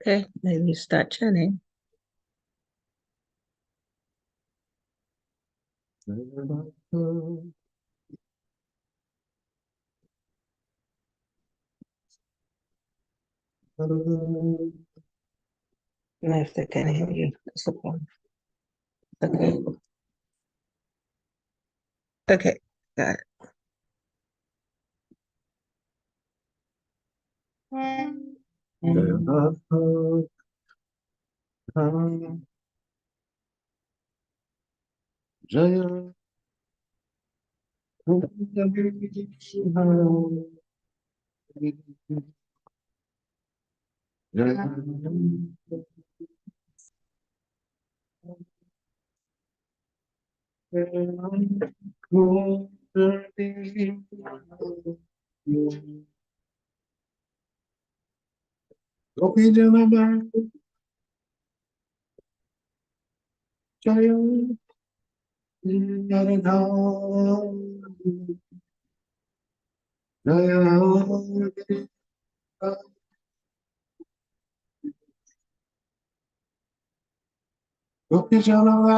Okay, maybe start chanting. If they can hear you, that's the point. Okay. Okay, got it. Jaya Gopi Janama Jaya Radha Jaya Gopi Janama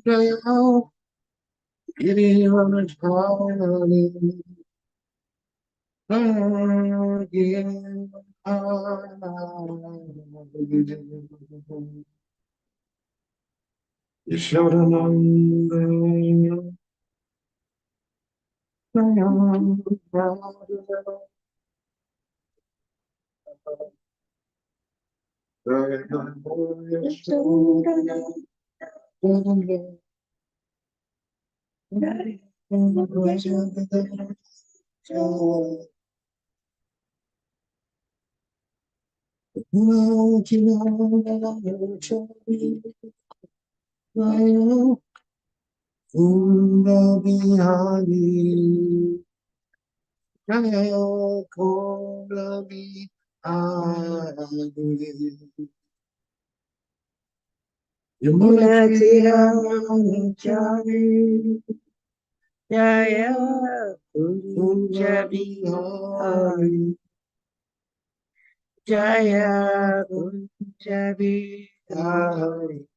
Jaya Giri Radharani Yashodananda Bihari Jaya Kolabi Adi Yamuna Tirani Jaya Kunjabi Hari Jaya Kunjabi Hari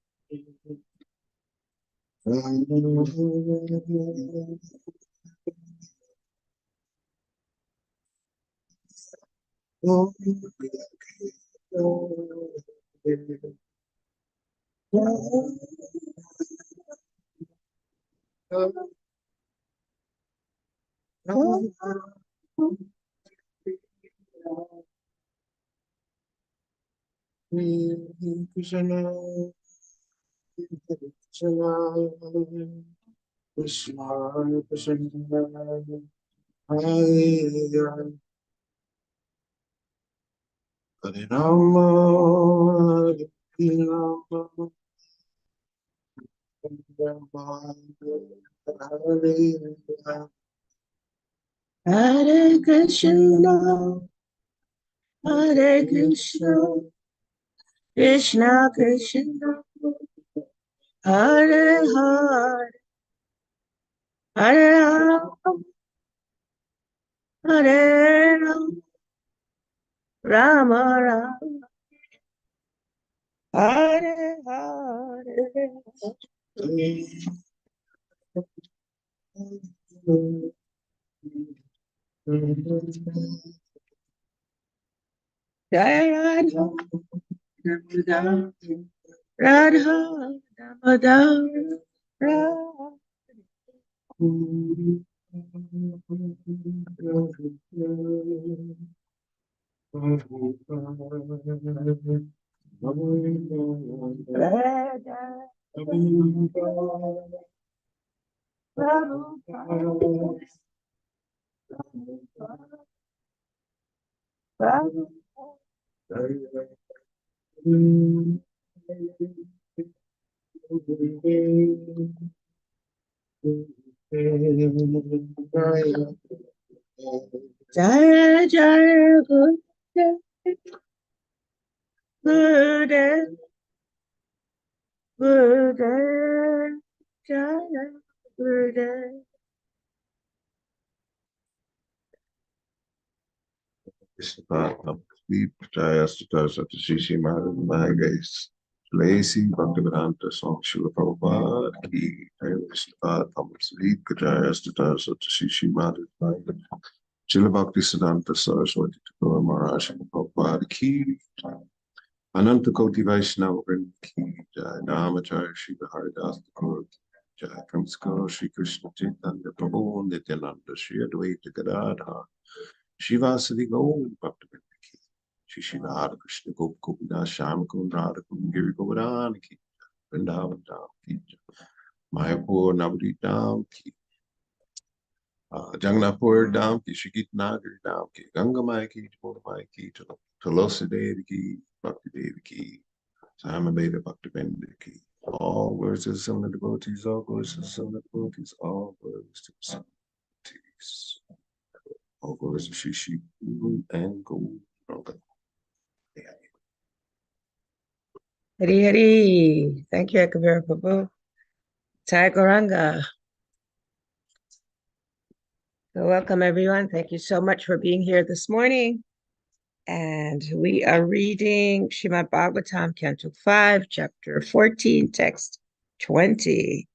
Krishna Krishna Krishna Hare Hare Rama Hare Rama Hare Krishna, Hare Krishna, Krishna Krishna, Hare Hare, Hare Rama, Hare Rama, Rama Rama, Hare Hare. Jaya Radha, Radha, Radha, Radha, Radha. Jaya Jaya Gurudev, Gurudev, Gurudev, Jaya Gurudev. Bhagavatam, Deep Jayastata Satashishi Mahagays, Lacy Bhaktivedanta Swami Srila Prabhupada Ki, Bhagavatam, Deep Jayastata Satashishi Mahagays, Srila Bhakti Siddhanta Saraswati Thakur Maharaj Srila Prabhupada Ki, Ananta Koti Vaishnava Vrinda Ki, Jai Namacharya Shri Haridas Thakur Ki, Jai Kamskar Shri Krishna Chaitanya Prabhu Nityananda Shri Advaita Gadadhar Shivasadi Gaur Bhaktivinoda Ki, Shri Shri Radha Krishna Gop Gopinath Shyam Kund Radha Kund Giri Govardhan Ki, Vrindavan Dham Ki, Mayapur Navadvip Dham Ki, Jagannathpur Dham Ki, Shri Gitnagari Dham Ki, Ganga Maya Ki, Jamuna Maya Ki, Tulasi Devi Ki, Bhakti Devi Ki, Simon Beda Bhaktivinoda Ki. All words to the similar devotees, all words to the similar devotees, all words to the similar devotees. All words to Shri Shri Guru and Guru. Hari Hari. Thank you, Ekavira Prabhu. Tagoranga. So welcome, everyone. Thank you so much for being here this morning. And we are reading Srimad Bhagavatam, Canto 5, Chapter 14, Text 20.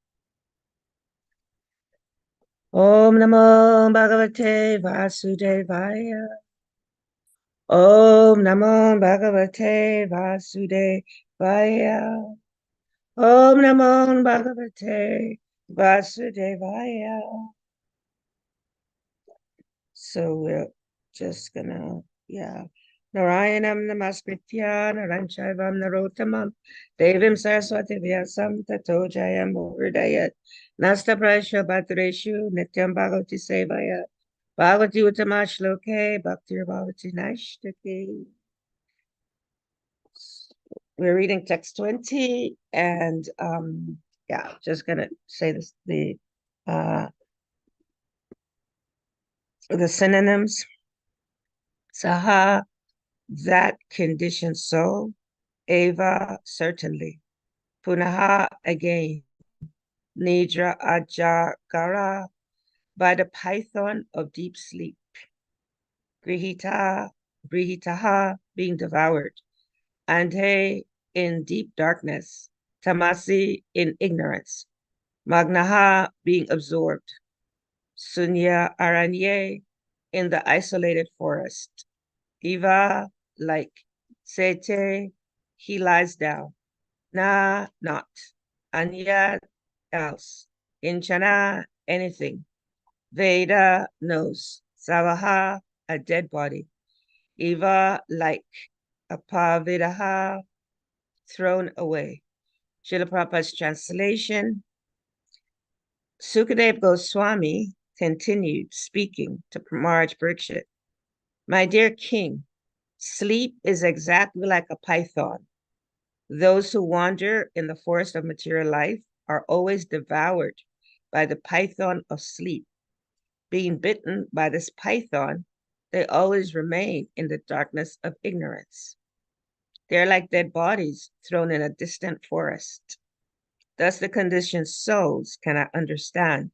Om Namo Bhagavate Vasudevaya. Om Namo Bhagavate Vasudevaya. Om Namo Bhagavate Vasudevaya. So we're just gonna, Narayanam Namaskritya Naranchayvam Narotamam Devim Saraswati Vyasam Tato Jayam Hridayat Nasta Prasha Bhadreshu Nityam Bhagavati Sevaya Bhagavati Uttama Shloke Bhakti Bhagavati Naishtaki. We're reading text 20 and just gonna say this the synonyms. Saha, that condition so. Eva, certainly. Punaha, again. Nidra ajagara, by the python of deep sleep. Grihitaha, being devoured. Andhe, in deep darkness. Tamasi, in ignorance. Magnaha, being absorbed. Sunya aranye, in the isolated forest. Iva, like. Sete, he lies down. Na, not. Anya, else. Inchana, anything. Veda, knows. Savaha, a dead body. Eva, like. Apavidaha, thrown away. Srila Prabhupada's translation. Sukadeva Goswami continued speaking to Maharaj Parikshit. My dear king, sleep is exactly like a python. Those who wander in the forest of material life are always devoured by the python of sleep. Being bitten by this python, they always remain in the darkness of ignorance. They're like dead bodies thrown in a distant forest. Thus, the conditioned souls cannot understand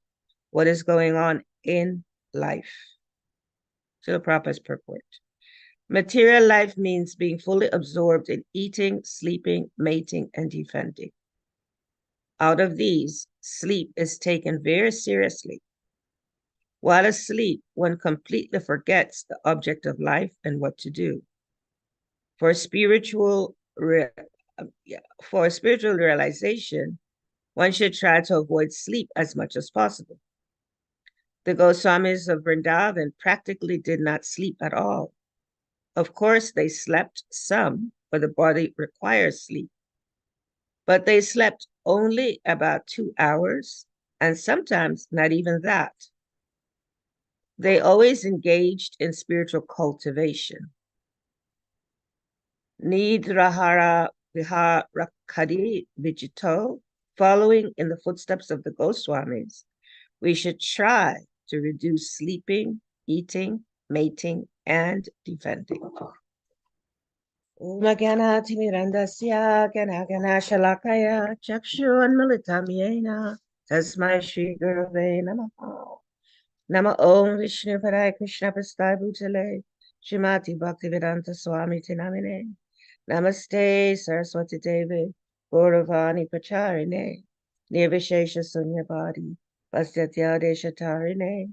what is going on in life. So the Prabhupada's purport. Material life means being fully absorbed in eating, sleeping, mating, and defending. Out of these, sleep is taken very seriously. While asleep, one completely forgets the object of life and what to do. For spiritual realization, one should try to avoid sleep as much as possible. The Goswamis of Vrindavan practically did not sleep at all. Of course, they slept some, for the body requires sleep. But they slept only about 2 hours, and sometimes not even that. They always engaged in spiritual cultivation. Nidrahara viharakadi vijito, following in the footsteps of the Goswamis, we should try to reduce sleeping, eating, mating, and defending. Om Gyanatimirandasya Gyanagyanashalakaya Chakshuanmilitam Yena Tasmai Shri Gurave Namaha. Nama Om Vishnu Padaya Krishna Pastai Bhutale Shrimati Bhaktivedanta Swami Tinamine. Namaste Saraswati Devi Gauravani Pacharine. Nirvishesha Sunyavadi Vastyatya Tarine.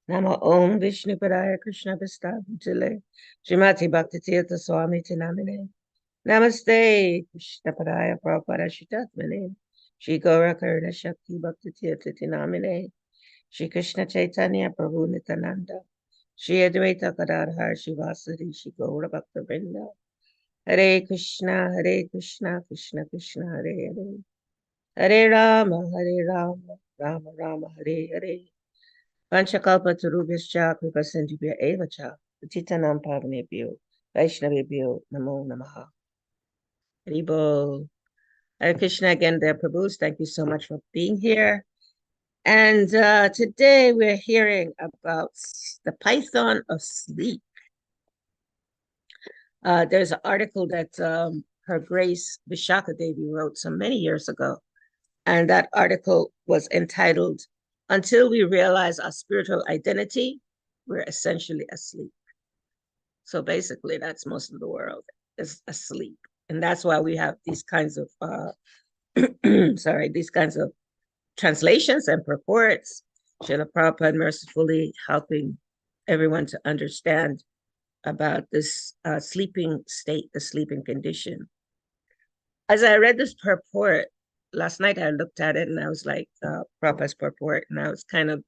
Nama Om Vishnu Padaya Krishna Vistavajale Shrimati Bhaktitirtha Swami Tinamine. Namaste Krishna Padaya Prabhupada Shitatmane. Shri Gaurakarna Shakti Bhaktitirtha Tinamine. Shri Krishna Chaitanya Prabhu Nityananda. Shri Advaita Gadadhar Shivasari Shri Gaura Bhakta Vrinda. Hare Krishna, Krishna Krishna, Hare Hare. Hare Rama, Rama Rama, Hare Hare. Panchakalpa Tarubhyascha Kripa Sindhubhya Eva Cha. Patitanam Pavanebhyo. Vaishnavebhyo Namo Namaha. Haribo. Hare Krishna again, dear Prabhus. Thank you so much for being here. And today we're hearing about the python of sleep. There's an article that Her Grace Vishaka Devi wrote so many years ago. And that article was entitled, Until We Realize Our Spiritual Identity, We're Essentially Asleep. So basically, that's most of the world is asleep. And that's why we have these kinds of, these kinds of translations and purports. Srila Prabhupada mercifully helping everyone to understand about this sleeping state, the sleeping condition. As I read this purport, last night I looked at it and I was like, Prabhupada's purport, and I was kind of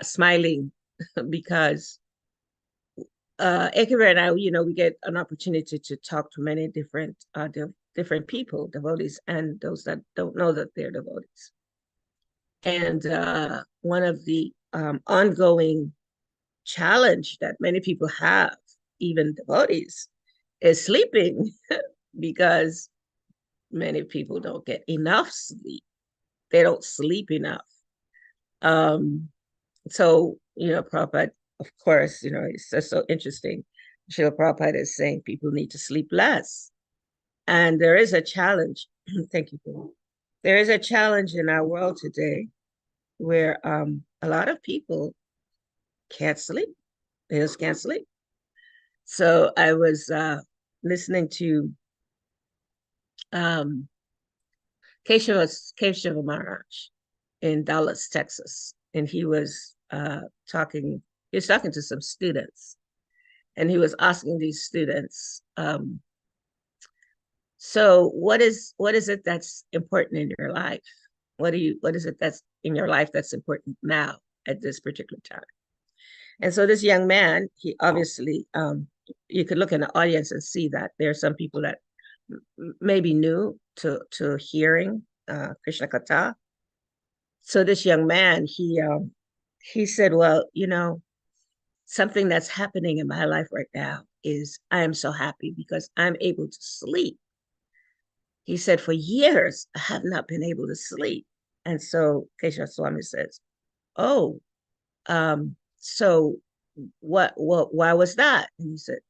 smiling because Ekira and I, we get an opportunity to talk to many different people, devotees, and those that don't know that they're devotees. And one of the ongoing challenge that many people have, even devotees, is sleeping because many people don't get enough sleep. They don't sleep enough. So, Prabhupada, of course, it's just so interesting. Srila Prabhupada is saying people need to sleep less. And there is a challenge. Thank you, Prabhupada. There is a challenge in our world today where a lot of people can't sleep. They just can't sleep. So I was listening to Keshava Maharaj in Dallas, Texas, and he was talking to some students, and he was asking these students, so what is it that's important in your life? What is it that's in your life that's important now at this particular time? And so this young man, he obviously, you could look in the audience and see that there are some people that may be new to hearing Krishna Katha. So this young man, he said, well, something that's happening in my life right now is I am so happy because I'm able to sleep. He said, for years, I have not been able to sleep. And so Keshav Swami says, oh, so why was that? And he said,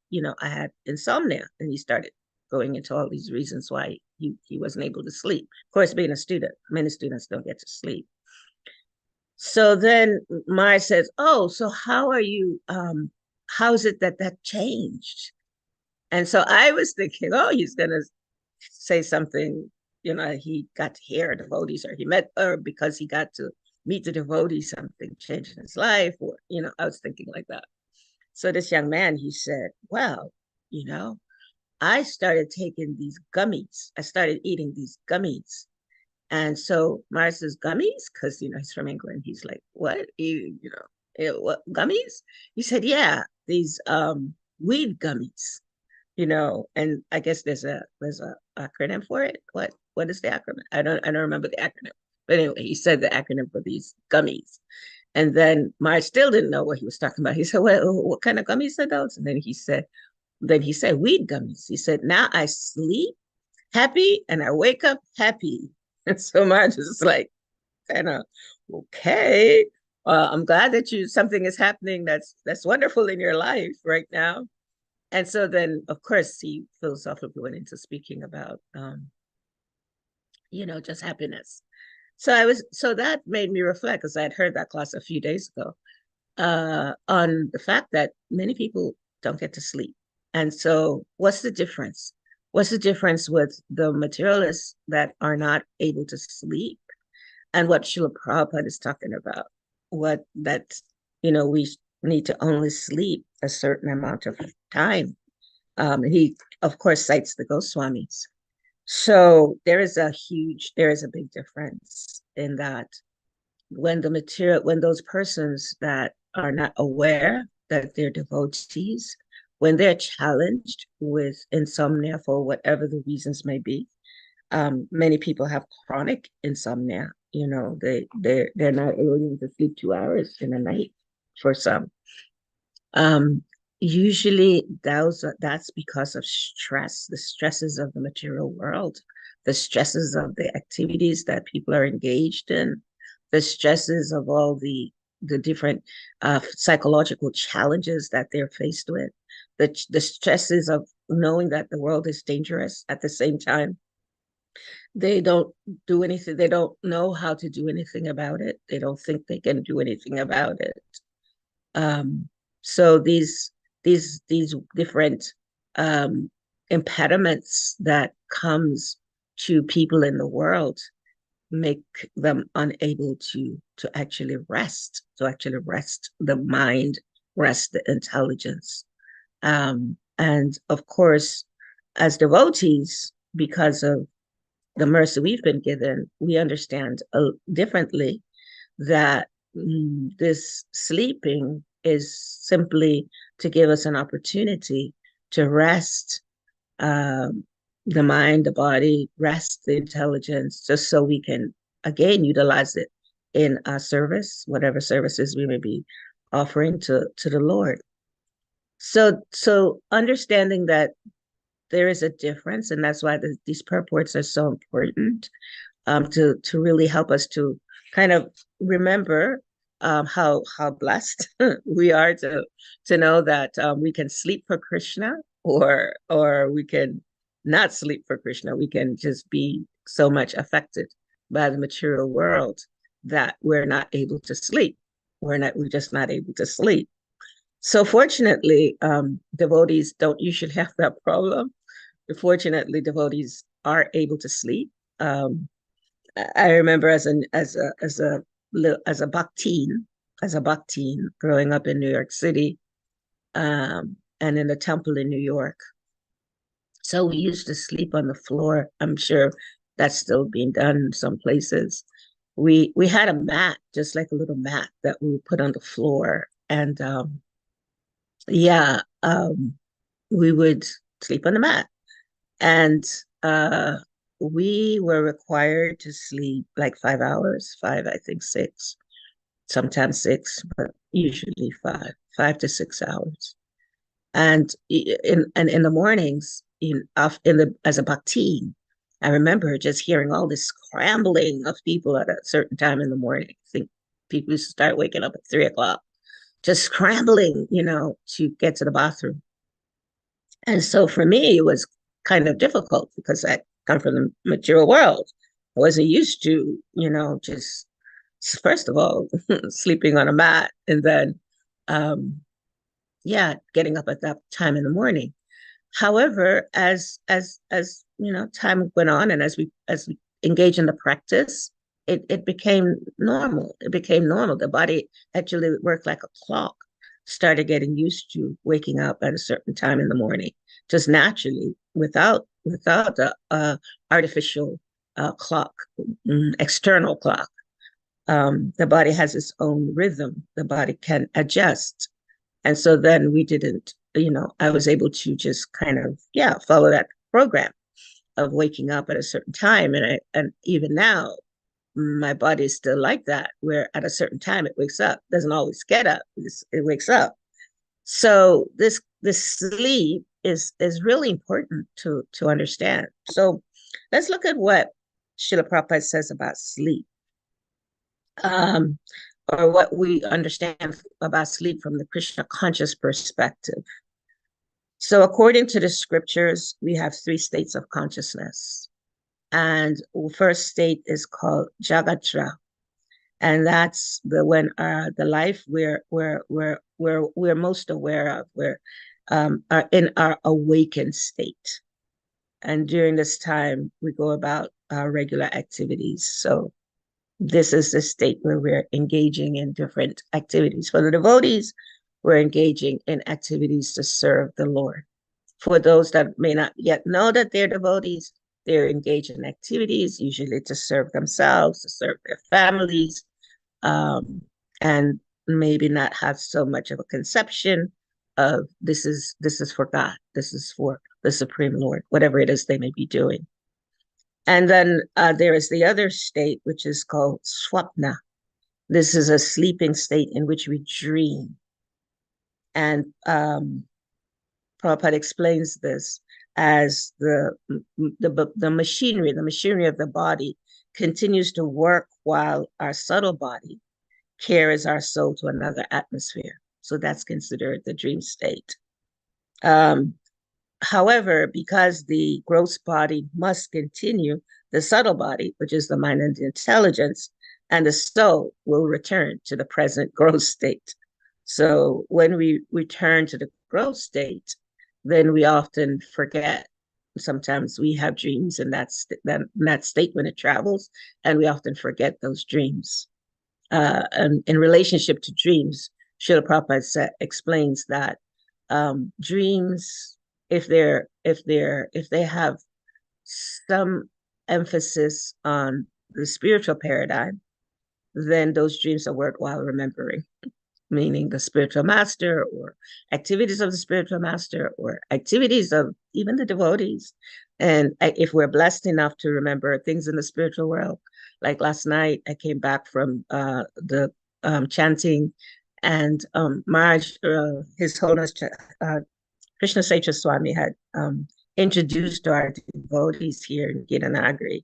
I had insomnia. And he started going into all these reasons why he wasn't able to sleep. Of course, being a student, many students don't get to sleep. So then Maya says, oh, so how are you, how is it that changed? And so I was thinking, oh, he's going to say something, he got to hear devotees, or he met, or because he got to meet the devotees, something changed in his life, or, I was thinking like that. So this young man, he said, well, I started taking these gummies. I started eating these gummies. And so Mara says, gummies? Because, he's from England. He's like, what? What, gummies? He said, yeah, these weed gummies, and I guess there's a acronym for it. What is the acronym? I don't remember the acronym. But anyway, he said the acronym for these gummies. And then Mara still didn't know what he was talking about. He said, well, what kind of gummies are those? And then he said, weed gummies. He said, now I sleep happy and I wake up happy. And so Marge was like, kind of, okay. I'm glad that something is happening that's wonderful in your life right now. And so then, of course, he philosophically went into speaking about, just happiness. So that made me reflect, because I had heard that class a few days ago. on the fact that many people don't get to sleep. And so, what's the difference? What's the difference with the materialists that are not able to sleep and what Srila Prabhupada is talking about? What that, we need to only sleep a certain amount of time. He, of course, cites the Goswamis. So there is a big difference in that when those persons that are not aware that they're devotees, when they're challenged with insomnia for whatever the reasons may be, many people have chronic insomnia. They're not able to sleep 2 hours in a night for some. Usually that's because of stress, the stresses of the material world, the stresses of the activities that people are engaged in, the stresses of all the different psychological challenges that they're faced with, the stresses of knowing that the world is dangerous. At the same time, they don't do anything. They don't know how to do anything about it. They don't think they can do anything about it. So these different impediments that comes to people in the world make them unable to actually rest, the mind, rest the intelligence. And of course, as devotees, because of the mercy we've been given, we understand differently that this sleeping is simply to give us an opportunity to rest the mind, the body, rest the intelligence, just so we can again utilize it in our service, whatever services we may be offering to the Lord. So understanding that there is a difference, and that's why these purports are so important, to really help us to kind of remember how blessed we are to know that we can sleep for Krishna, or we can not sleep for Krishna. We can just be so much affected by the material world that we're not able to sleep. We're just not able to sleep. So fortunately, devotees don't usually have that problem. Fortunately, devotees are able to sleep. I remember as a bhakteen growing up in New York City, and in a temple in New York. So we used to sleep on the floor. I'm sure that's still being done in some places. We had a mat, just like a little mat that we would put on the floor, and yeah, we would sleep on the mat, and we were required to sleep like 5 hours, five, I think 6, sometimes 6, but usually 5 to 6 hours. And in the mornings, as a bhakti, I remember just hearing all this scrambling of people at a certain time in the morning. I think people used to start waking up at 3 o'clock, just scrambling, to get to the bathroom. And so for me, it was kind of difficult because I come from the material world. I wasn't used to, just first of all, sleeping on a mat, and then, getting up at that time in the morning. However, as time went on, and as we engage in the practice, it became normal. It became normal. The body actually worked like a clock. Started getting used to waking up at a certain time in the morning, just naturally, without the artificial clock, external clock. The body has its own rhythm. The body can adjust. And so then we didn't, I was able to just kind of, follow that program of waking up at a certain time. And even now, my body is still like that, where at a certain time it wakes up. It doesn't always get up, it wakes up. So this sleep is really important to understand. So let's look at what Srila Prabhupada says about sleep. Or what we understand about sleep from the Krishna conscious perspective. So according to the scriptures, we have 3 states of consciousness. And the first state is called Jagatra. And that's the life we're most aware of, are in our awakened state. And during this time, we go about our regular activities. So this is the state where we're engaging in different activities. For the devotees, we're engaging in activities to serve the Lord. For those that may not yet know that they're devotees, they're engaged in activities, usually to serve themselves, to serve their families, and maybe not have so much of a conception of this is for God, this is for the Supreme Lord, whatever it is they may be doing. And then there is the other state, which is called swapna. This is a sleeping state in which we dream. And Prabhupada explains this as the machinery of the body continues to work while our subtle body carries our soul to another atmosphere. So that's considered the dream state. However, because the gross body must continue, the subtle body, which is the mind and the intelligence, and the soul will return to the present gross state. So when we return to the gross state, then we often forget. Sometimes we have dreams in that state when it travels, and we often forget those dreams. And in relationship to dreams, Srila Prabhupada explains that dreams, if they have some emphasis on the spiritual paradigm, then those dreams are worthwhile remembering, meaning the spiritual master or activities of the spiritual master or activities of even the devotees. And if we're blessed enough to remember things in the spiritual world, like last night, I came back from the chanting, and Maharaj, His Holiness Krishna Setra Swami had introduced to our devotees here in Gitanagari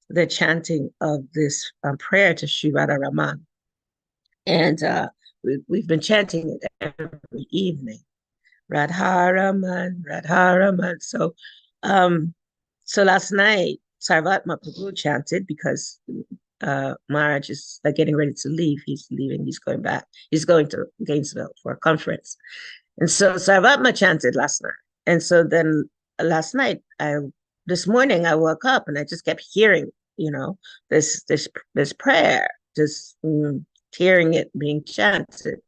the chanting of this prayer to Sri Radha-Raman. And we've been chanting it every evening. Radha-Raman, Radha-Raman. So last night, Sarvatma Prabhu chanted because Maharaj is getting ready to leave. He's leaving. He's going back. He's going to Gainesville for a conference. And so Sarvatma chanted last night. And so then last night, this morning, I woke up and I just kept hearing, this prayer, just hearing it being chanted.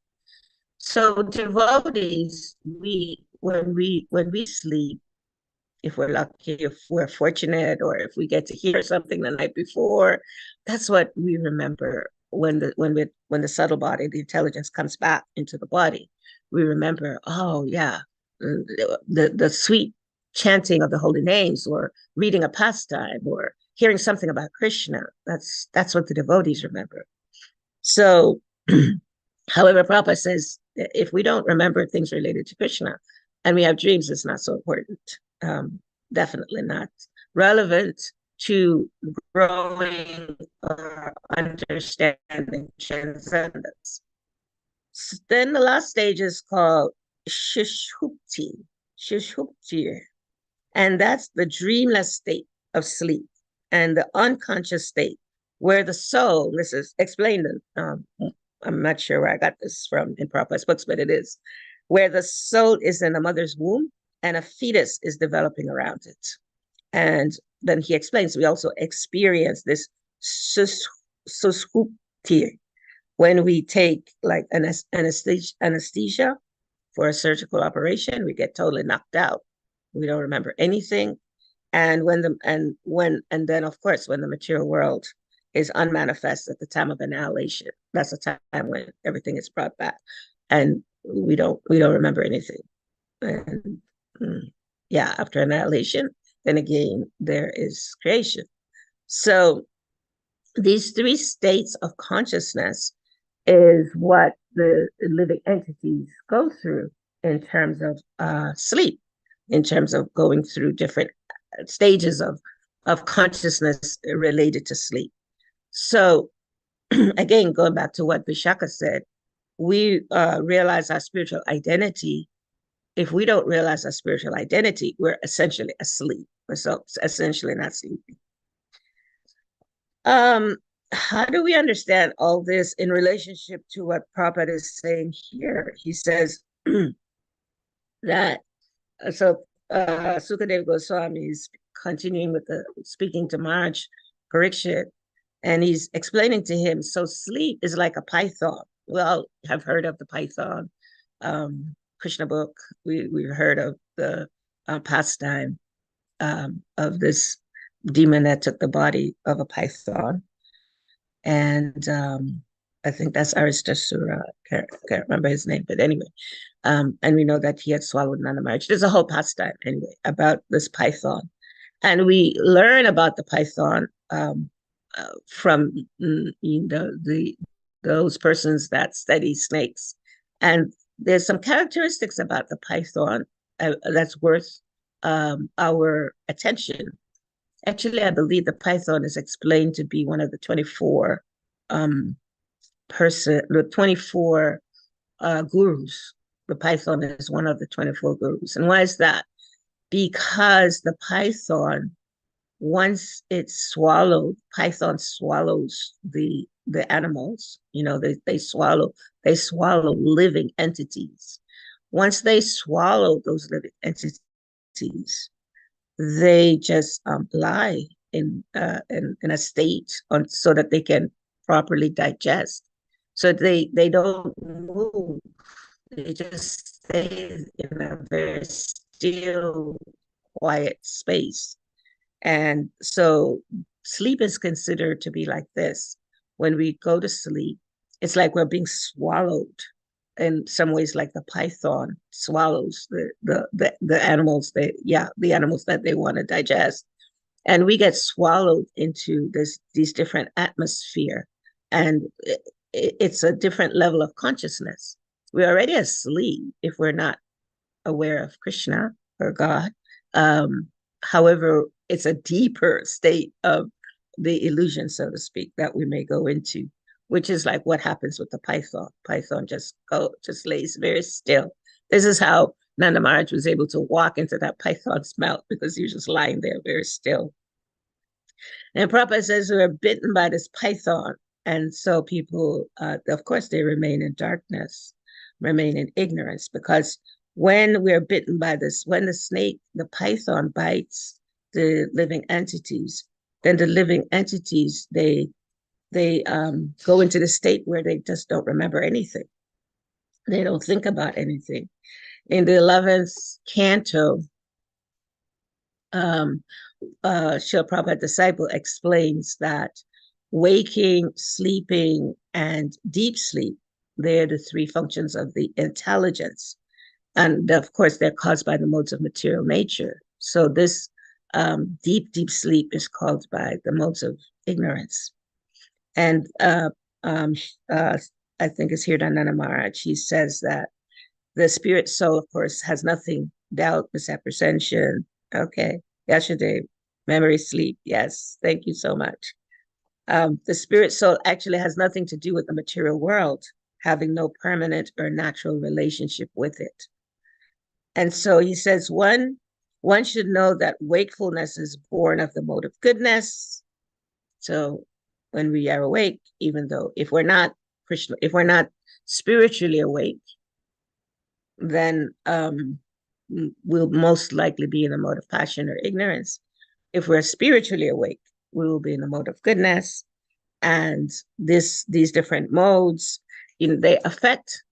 So devotees, when we sleep, if we're lucky, if we're fortunate, or if we get to hear something the night before, that's what we remember when the subtle body, the intelligence comes back into the body. We remember, oh yeah, the sweet chanting of the holy names, or reading a pastime, or hearing something about Krishna. That's what the devotees remember. So, however, Prabhupada says if we don't remember things related to Krishna and we have dreams, it's not so important. Definitely not relevant to growing or understanding transcendence. Then the last stage is called Shushupti, and that's the dreamless state of sleep and the unconscious state where the soul, this is explained in, I'm not sure where I got this from in Prabhupada's books, but it is, where the soul is in a mother's womb and a fetus is developing around it. And then he explains, we also experience this sushupti when we take like an anesthesia for a surgical operation. We get totally knocked out. We don't remember anything. And then of course, when the material world is unmanifest at the time of annihilation, that's the time when everything is brought back, and we don't remember anything. And yeah, after annihilation, then again there is creation. So these three states of consciousness is what the living entities go through in terms of sleep, in terms of going through different stages of consciousness related to sleep. So again, going back to what Vishaka said, we realize our spiritual identity. If we don't realize our spiritual identity, we're essentially asleep. We're so essentially not sleeping. how do we understand all this in relationship to what Prabhupada is saying here? He says that Sukadeva Goswami is continuing with the speaking to Maharaj Parikshit, and he's explaining to him, so sleep is like a python. We all have heard of the python, Krishna book. We've heard of the pastime of this demon that took the body of a python. And I think that's Aristasura. Can't remember his name, but anyway. And we know that he had swallowed Nanda Maharaj. There's a whole pastime anyway about this python. And we learn about the python from those persons that study snakes. And there's some characteristics about the python that's worth our attention. Actually, I believe the python is explained to be one of the 24 the 24 gurus. The python is one of the 24 gurus. And why is that? Because the python, once it's swallowed, python swallows the animals. They swallow living entities. Once they swallow those living entities, they just lie in a state so that they can properly digest. So they don't move. They just stay in a very still, quiet space. And so sleep is considered to be like this. When we go to sleep, it's like we're being swallowed in some ways, like the python swallows the animals, the animals that they want to digest. And we get swallowed into these different atmosphere. And it's a different level of consciousness. We're already asleep if we're not aware of Krishna or God. However, it's a deeper state of the illusion, so to speak, that we may go into, which is like what happens with the python. Python just lays very still. This is how Nanda Maharaj was able to walk into that python's mouth, because he was just lying there very still. And Prabhupada says we are bitten by this python. And so people, of course, they remain in darkness, remain in ignorance, because when we're bitten by this, when the python bites the living entities, then the living entities, they go into the state where they just don't remember anything. They don't think about anything. In the 11th canto, Srila Prabhupada disciple explains that waking, sleeping, and deep sleep, they're the three functions of the intelligence. And of course, they're caused by the modes of material nature. So this deep sleep is caused by the modes of ignorance. And I think it's here Nanda Maharaj, he says that the spirit soul, of course, has nothing, doubt, misapprehension. Okay, yesterday, memory, sleep. Yes, thank you so much. The spirit soul actually has nothing to do with the material world, having no permanent or natural relationship with it. And so he says, one should know that wakefulness is born of the mode of goodness. So when we are awake, even though if we're not spiritually awake, then we'll most likely be in the mode of passion or ignorance. If we're spiritually awake, we will be in the mode of goodness. And these different modes, they affect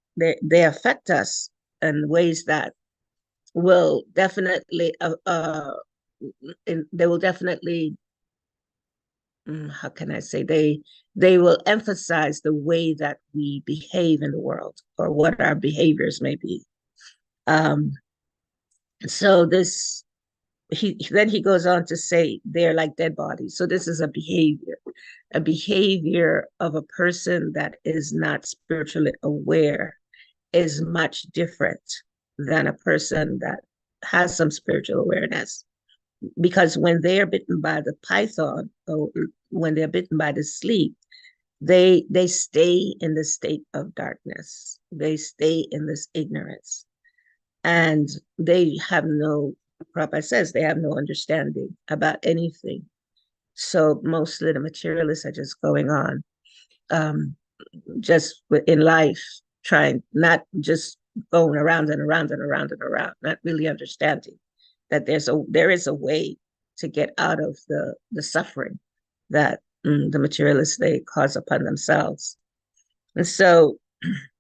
us in ways that will definitely they will definitely, how can I say, they will emphasize the way that we behave in the world, or what our behaviors may be. So this, then he goes on to say they're like dead bodies. So this is a behavior of a person that is not spiritually aware is much different than a person that has some spiritual awareness. Because when they are bitten by the python, or when they're bitten by the sleep, they stay in the state of darkness. They stay in this ignorance. And they have no, Prabhupada says, they have no understanding about anything. So mostly the materialists are just going on, just in life, trying, not just going around and around and around and around, not really understanding that there is a way to get out of the suffering that the materialists they cause upon themselves. And so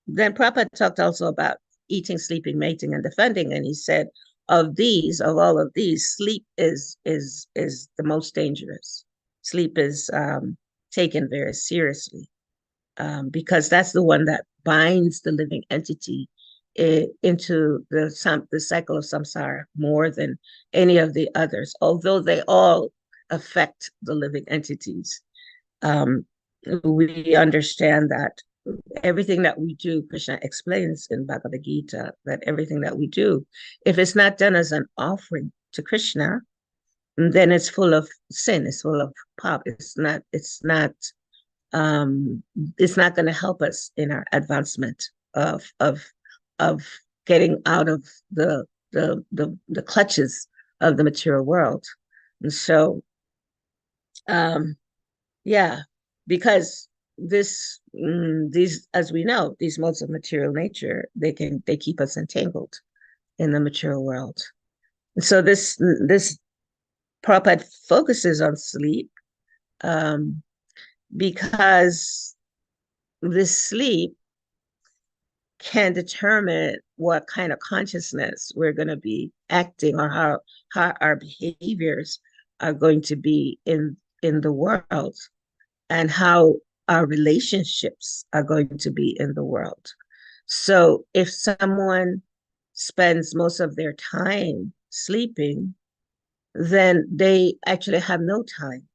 then Prabhupada talked also about eating, sleeping, mating, and defending, and he said, of all of these, sleep is the most dangerous. Sleep is taken very seriously, because that's the one that binds the living entity into the cycle of samsara more than any of the others, although they all affect the living entities. Um, we understand that everything that we do, Krishna explains in Bhagavad Gita, that everything that we do, if it's not done as an offering to Krishna, then it's full of sin, it's full of pop. It's not going to help us in our advancement of getting out of the clutches of the material world. And so yeah, because these, as we know, these modes of material nature, they keep us entangled in the material world. And so this Prabhupada focuses on sleep, because this sleep can determine what kind of consciousness we're going to be acting, or how our behaviors are going to be in the world, and how our relationships are going to be in the world. So if someone spends most of their time sleeping, then they actually have no time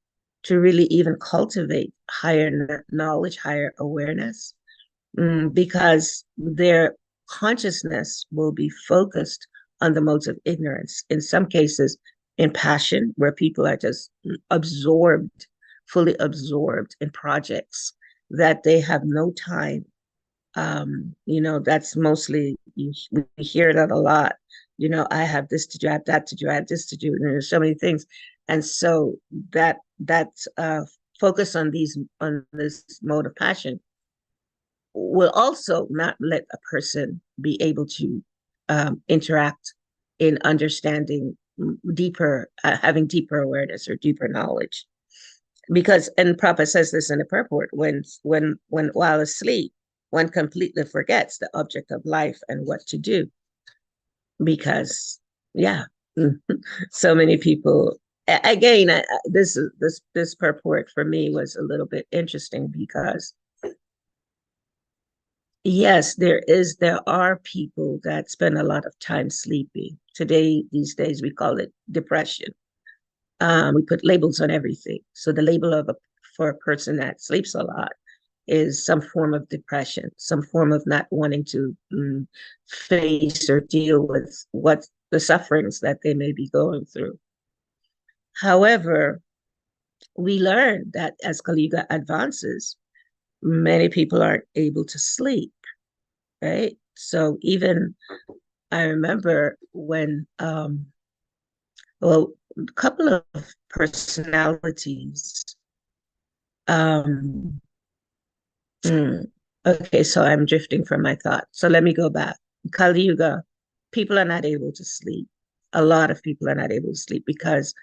to really even cultivate higher knowledge, higher awareness, because their consciousness will be focused on the modes of ignorance. In some cases, in passion, where people are just absorbed, fully absorbed in projects that they have no time. That's mostly, we hear that a lot. I have this to do, I have that to do, I have this to do, and there's so many things. And so that focus on this mode of passion will also not let a person be able to interact in understanding deeper, having deeper awareness or deeper knowledge. Because, and Prabhupada says this in the purport, when while asleep, one completely forgets the object of life and what to do. Because, yeah, so many people. Again, this purport for me was a little bit interesting, because yes, there are people that spend a lot of time sleeping. These days, we call it depression. We put labels on everything. So the label for a person that sleeps a lot is some form of depression, some form of not wanting to face or deal with what the sufferings that they may be going through. However, we learn that as Kali Yuga advances, many people aren't able to sleep, right? So even I remember when, a couple of personalities, okay, so I'm drifting from my thought. So let me go back. Kali Yuga, people are not able to sleep. A lot of people are not able to sleep because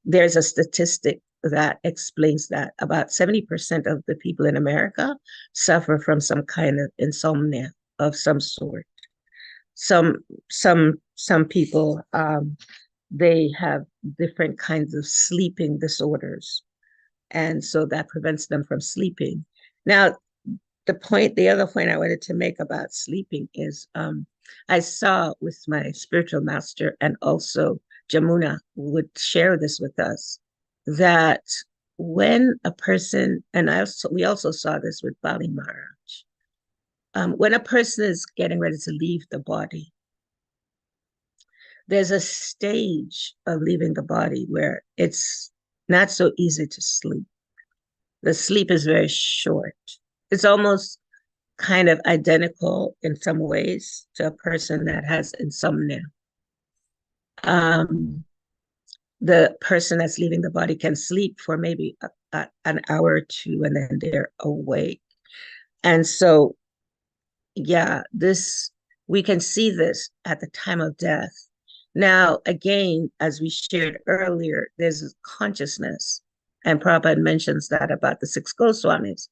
there's a statistic that explains that about 70% of the people in America suffer from some kind of insomnia of some sort. Some people, they have different kinds of sleeping disorders, and so that prevents them from sleeping. Now, the other point I wanted to make about sleeping is, I saw with my spiritual master, and also Jamuna would share this with us, that when a person, and we also saw this with Bali Maharaj, when a person is getting ready to leave the body, there's a stage of leaving the body where it's not so easy to sleep. The sleep is very short. It's almost kind of identical in some ways to a person that has insomnia. the person that's leaving the body can sleep for maybe an hour or two, and then they're awake. And so, yeah, we can see this at the time of death. Now, again, as we shared earlier, there's consciousness, and Prabhupada mentions that about the six Goswamis,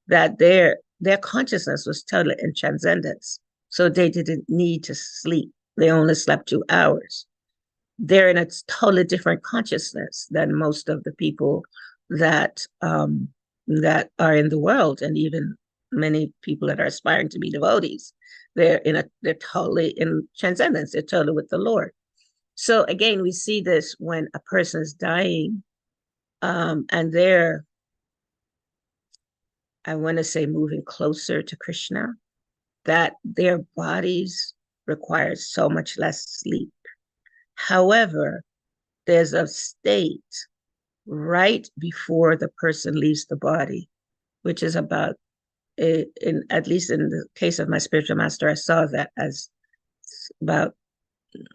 that their consciousness was totally in transcendence. So they didn't need to sleep. They only slept 2 hours. They're in a totally different consciousness than most of the people that that are in the world, and even many people that are aspiring to be devotees. They're totally in transcendence. They're totally with the Lord. So again, we see this when a person is dying, and they're, I want to say, moving closer to Krishna, that their bodies require so much less sleep. However, there's a state right before the person leaves the body, which is about, at least in the case of my spiritual master, I saw that as about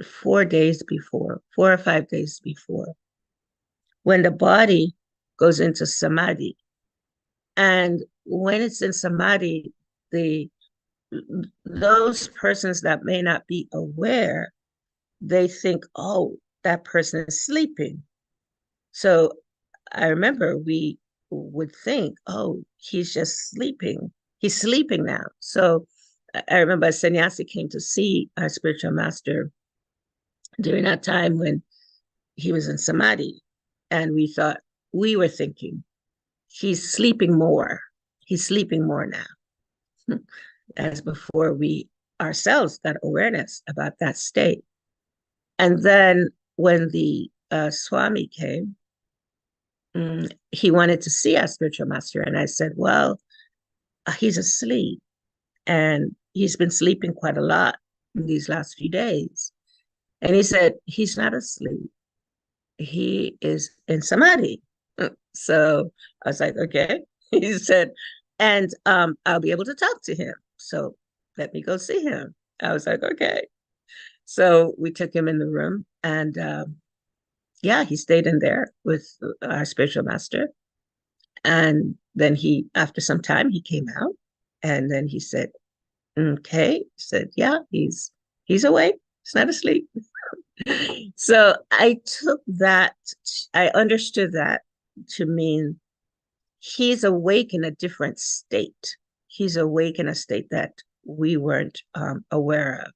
4 days before, 4 or 5 days before, when the body goes into samadhi. And when it's in samadhi, those persons that may not be aware, they think, oh, that person is sleeping. So I remember we would think, oh, he's just sleeping. He's sleeping now. So I remember a sannyasi came to see our spiritual master during that time when he was in samadhi. And we were thinking, he's sleeping more. He's sleeping more now. As before we ourselves got awareness about that state. And then when the Swami came, he wanted to see our spiritual master. And I said, well, he's asleep. And he's been sleeping quite a lot in these last few days. And he said, he's not asleep. He is in samadhi. So I was like, okay. He said, and I'll be able to talk to him. So let me go see him. I was like, okay. So we took him in the room, and yeah, he stayed in there with our spiritual master. And then after some time, he came out, and then he said, okay. He said, yeah, he's awake. He's not asleep. So I understood that to mean he's awake in a different state. He's awake in a state that we weren't aware of.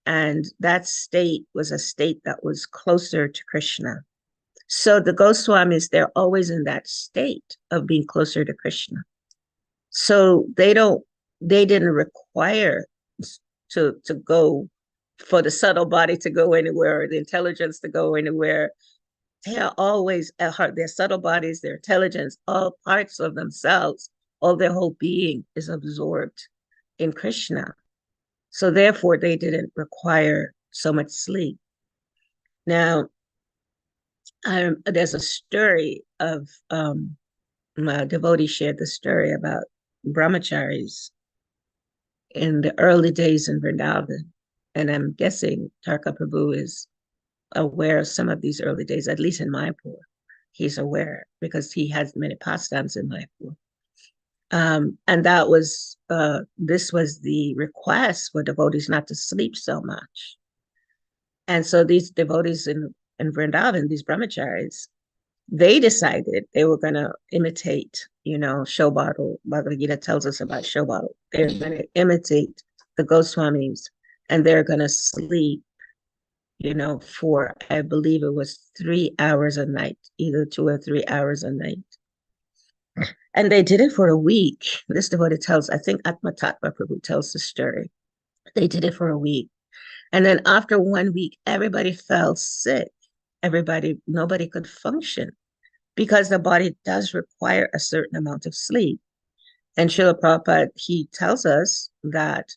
And that state was a state that was closer to Krishna. So the Goswamis, they're always in that state of being closer to Krishna. So they didn't require to go for the subtle body to go anywhere, or the intelligence to go anywhere. They are always at heart, their subtle bodies, their intelligence, all parts of themselves, all their whole being is absorbed in Krishna. So therefore, they didn't require so much sleep. Now, there's a story of, my devotee shared the story about brahmacharis in the early days in Vrindavan. And I'm guessing Tarka Prabhu is aware of some of these early days, at least in Mayapur. He's aware because he has many pastimes in Mayapur. And this was the request for devotees not to sleep so much. And so these devotees in Vrindavan, these brahmacharis, they decided they were going to imitate, Shobhadal. Bhagavad Gita tells us about Shobhadal. They're going to imitate the Goswamis, and they're going to sleep, for, I believe it was 3 hours a night, either 2 or 3 hours a night. And they did it for a week. This devotee tells, I think Atma Tattva Prabhu tells the story. They did it for a week. And then after 1 week, everybody fell sick. Nobody could function because the body does require a certain amount of sleep. And Srila Prabhupada, he tells us that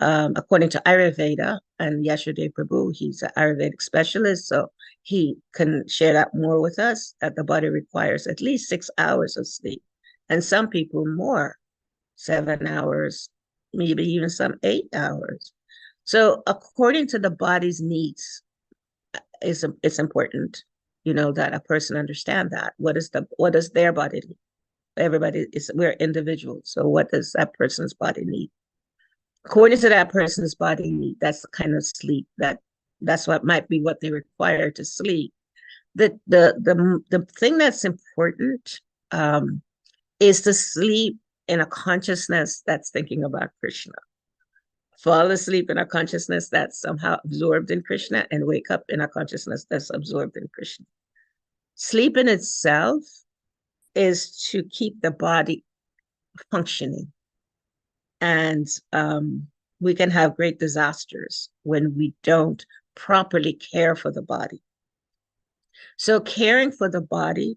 according to Ayurveda, and Yashodev Prabhu, he's an Ayurvedic specialist, so he can share that more with us, that the body requires at least 6 hours of sleep. And some people more, 7 hours, maybe even some 8 hours. So according to the body's needs, it's important. that a person understand that. What does their body need? We're individuals. So what does that person's body need? According to that person's body need, that's the kind of sleep that's what might be what they require to sleep. The thing that's important is to sleep in a consciousness that's thinking about Krishna. Fall asleep in a consciousness that's somehow absorbed in Krishna, and wake up in a consciousness that's absorbed in Krishna. Sleep in itself is to keep the body functioning. And we can have great disasters when we don't properly care for the body. So caring for the body,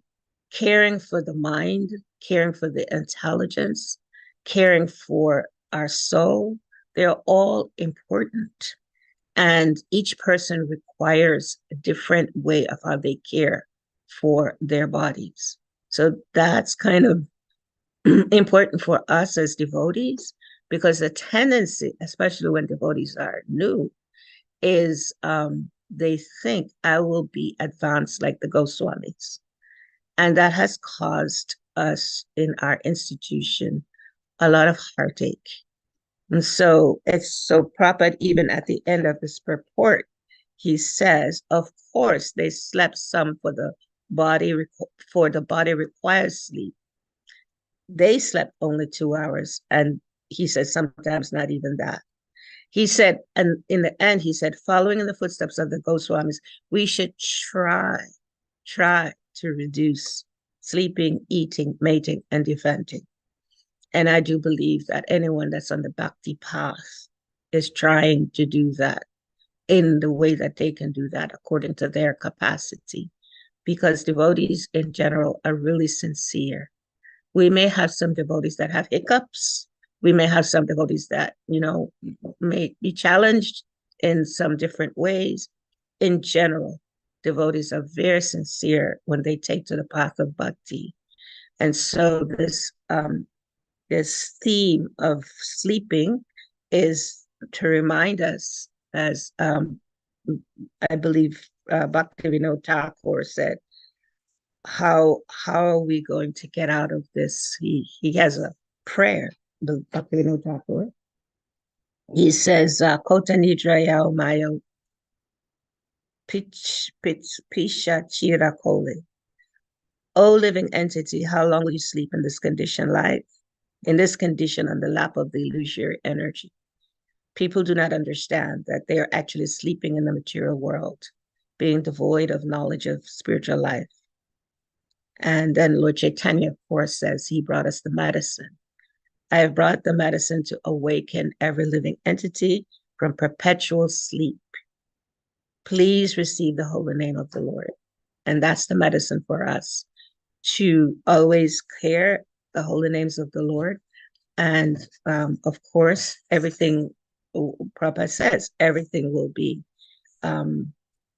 caring for the mind, caring for the intelligence, caring for our soul, they're all important. And each person requires a different way of how they care for their bodies. So that's kind of important for us as devotees, because the tendency, especially when devotees are new, is they think I will be advanced like the Goswamis. And that has caused us in our institution a lot of heartache. And so it's so Prabhupada, even at the end of his purport, he says, of course, they slept some for the body requires sleep. They slept only 2 hours. And he said, sometimes not even that. He said, and in the end, he said, following in the footsteps of the Goswamis, we should try to reduce sleeping, eating, mating, and defending. And I do believe that anyone that's on the bhakti path is trying to do that in the way that they can do that according to their capacity, because devotees in general are really sincere. We may have some devotees that have hiccups. We may have some devotees that, may be challenged in some different ways. In general, devotees are very sincere when they take to the path of bhakti. And so this theme of sleeping is to remind us, as I believe Bhaktivinoda Thakur said, how are we going to get out of this? He has a prayer, the Bhaktivinoda Thakur. He says, Kota Nidra Yao Mayo Pisha Chira Kole. O living entity, how long will you sleep in this condition life? In this condition on the lap of the illusory energy. People do not understand that they are actually sleeping in the material world, being devoid of knowledge of spiritual life. And then Lord Chaitanya, of course, says he brought us the medicine. I have brought the medicine to awaken every living entity from perpetual sleep. Please receive the holy name of the Lord. And that's the medicine for us, to always care the holy names of the Lord. And of course, everything, Prabhupada says, everything will be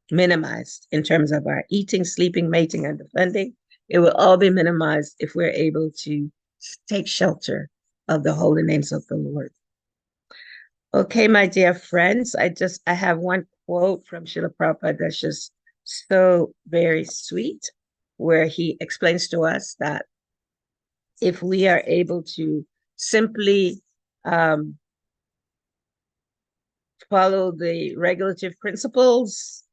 minimized in terms of our eating, sleeping, mating, and defending. It will all be minimized if we're able to take shelter of the holy names of the Lord. Okay, my dear friends, I have one quote from Srila Prabhupada that's just so very sweet, where he explains to us that if we are able to simply follow the regulative principles,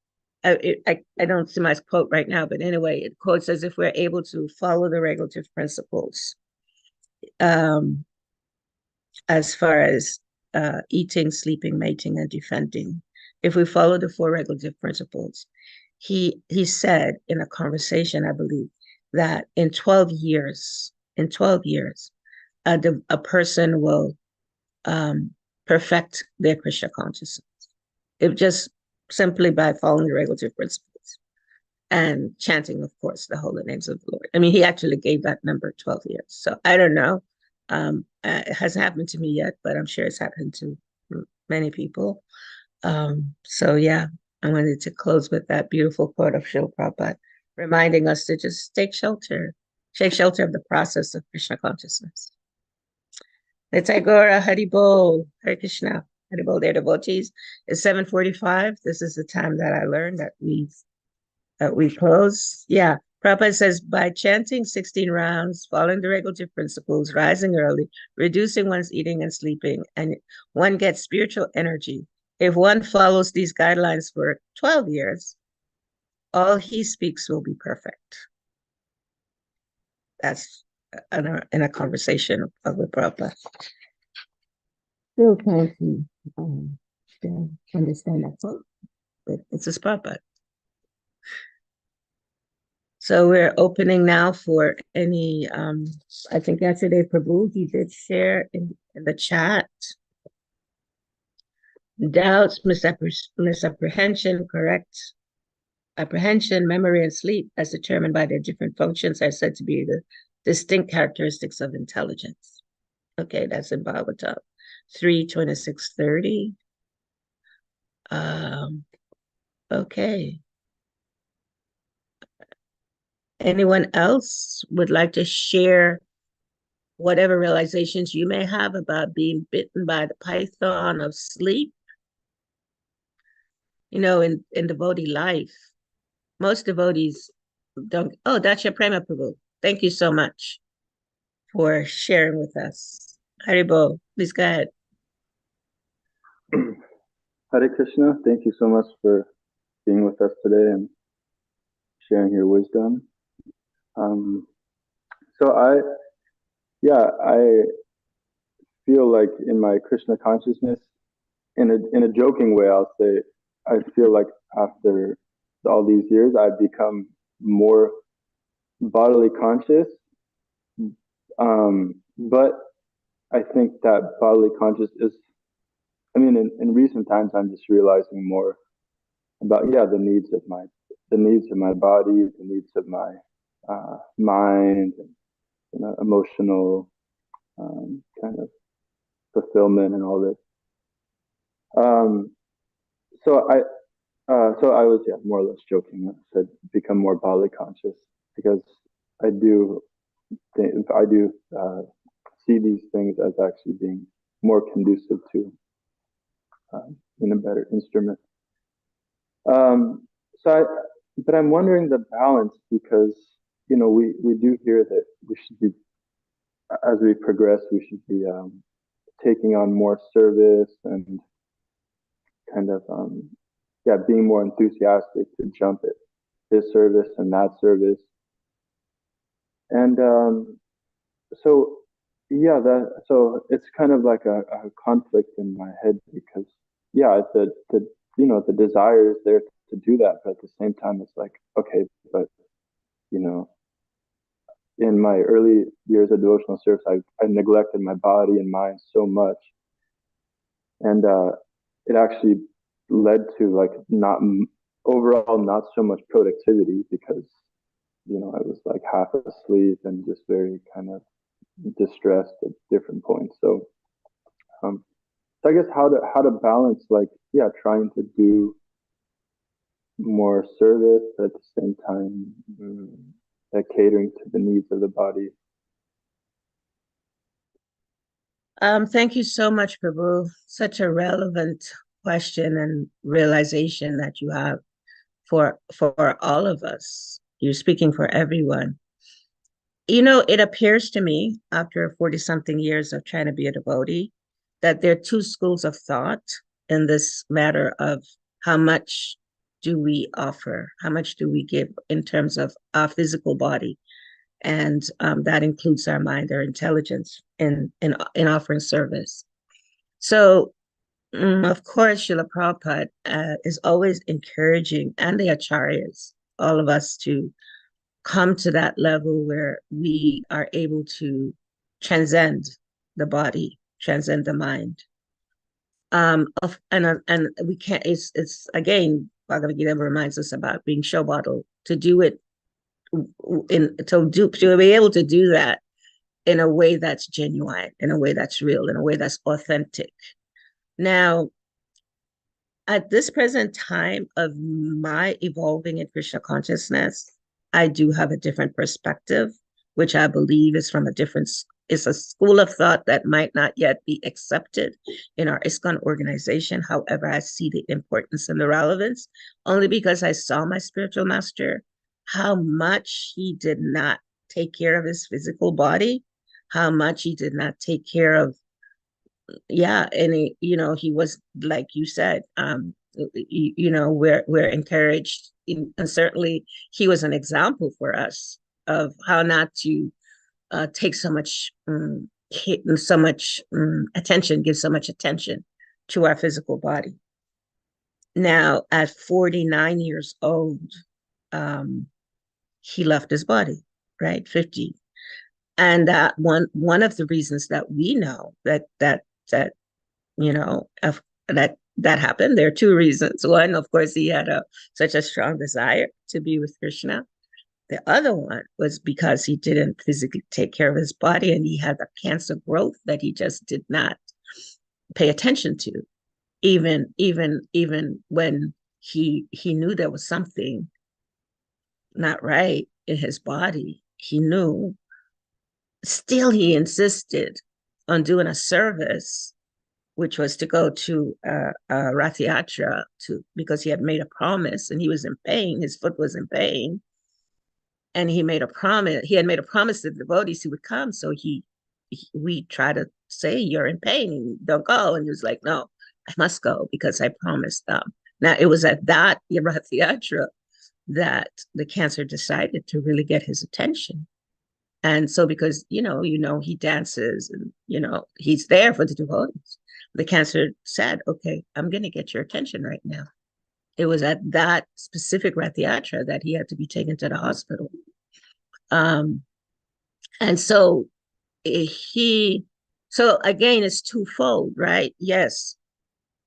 I don't see my quote right now, but anyway, it quotes as if we're able to follow the regulative principles as far as eating, sleeping, mating, and defending. If we follow the 4 regulative principles, he said in a conversation, I believe, that in 12 years, a person will perfect their Krishna consciousness. If just simply by following the regulative principles and chanting, of course, the holy names of the Lord. I mean, he actually gave that number 12 years. So I don't know. It hasn't happened to me yet, but I'm sure it's happened to many people. So yeah, I wanted to close with that beautiful quote of Srila Prabhupada, reminding us to just take shelter of the process of Krishna consciousness. Let's Agora, Haribol, Hare Krishna, Haribol, dear devotees. It's 7:45. This is the time that I learned that we We close. Yeah. Prabhupada says, by chanting 16 rounds, following the regulative principles, rising early, reducing one's eating and sleeping, and one gets spiritual energy. If one follows these guidelines for 12 years, all he speaks will be perfect. That's in a conversation with Prabhupada. Still trying to understand that quote, but it's a Prabhupada. So we're opening now for any, I think yesterday Prabhu, he did share in the chat, doubts, misapprehension, correct apprehension, memory, and sleep as determined by their different functions are said to be the distinct characteristics of intelligence. Okay, that's in Bhagavatam 3:26-30. Okay. Anyone else would like to share whatever realizations you may have about being bitten by the python of sleep? You know, in devotee life, most devotees don't. Oh, that's your Prema Prabhu. Thank you so much for sharing with us. Haribo, please go ahead. Hare Krishna, thank you so much for being with us today and sharing your wisdom. So I feel like in my Krishna consciousness, in a joking way, I'll say, I feel like after all these years, I've become more bodily conscious. But I think that bodily conscious is, I mean, in recent times, I'm just realizing more about the needs of my body, the needs of my mind, and emotional kind of fulfillment and all this. So I was more or less joking. I said become more bodily conscious because I do see these things as actually being more conducive to in a better instrument. But I'm wondering the balance because we do hear that we should be, as we progress, we should be taking on more service and kind of being more enthusiastic to jump at this service and that service. And so it's kind of like a conflict in my head because the desire is there to do that, but at the same time it's like, okay, but in my early years of devotional service, I neglected my body and mind so much, and it actually led to like not so much productivity because I was like half asleep and just very kind of distressed at different points. So I guess how to balance trying to do more service but at the same time catering to the needs of the body. Thank you so much, Prabhu. Such a relevant question and realization that you have for all of us. You're speaking for everyone. It appears to me after 40-something years of trying to be a devotee that there are two schools of thought in this matter of how much do we offer, how much do we give in terms of our physical body, and that includes our mind, our intelligence in offering service. So, of course, Srila Prabhupada is always encouraging, and the acharyas, all of us, to come to that level where we are able to transcend the body, transcend the mind. And we can't. It's again, Bhagavad Gita reminds us about being showbottle, to do it to be able to do that in a way that's genuine, in a way that's real, in a way that's authentic. Now, at this present time of my evolving in Krishna consciousness, I do have a different perspective, which I believe is from a different It's a school of thought that might not yet be accepted in our ISKCON organization. However, I see the importance and the relevance only because I saw my spiritual master, how much he did not take care of his physical body, how much he did not take care of, and he was, like you said, we're encouraged, and certainly he was an example for us of how not to take so much give so much attention to our physical body. Now, at 49 years old, he left his body, right? 50. And that one of the reasons that we know that happened, there are two reasons. One, of course, he had such a strong desire to be with Krishna. The other one was because he didn't physically take care of his body, and he had a cancer growth that he just did not pay attention to. Even when he knew there was something not right in his body, he knew. Still, he insisted on doing a service, which was to go to Rath Yatra because he had made a promise, and he was in pain. His foot was in pain. And he made a promise. He had made a promise to the devotees he would come. So we try to say, you're in pain and don't go. And he was like, no, I must go because I promised them. Now, it was at that Rath Yatra that the cancer decided to really get his attention. And so because, he dances and, he's there for the devotees. The cancer said, okay, I'm going to get your attention right now. It was at that specific Rath Yatra that he had to be taken to the hospital. And so so again, it's twofold, right? Yes,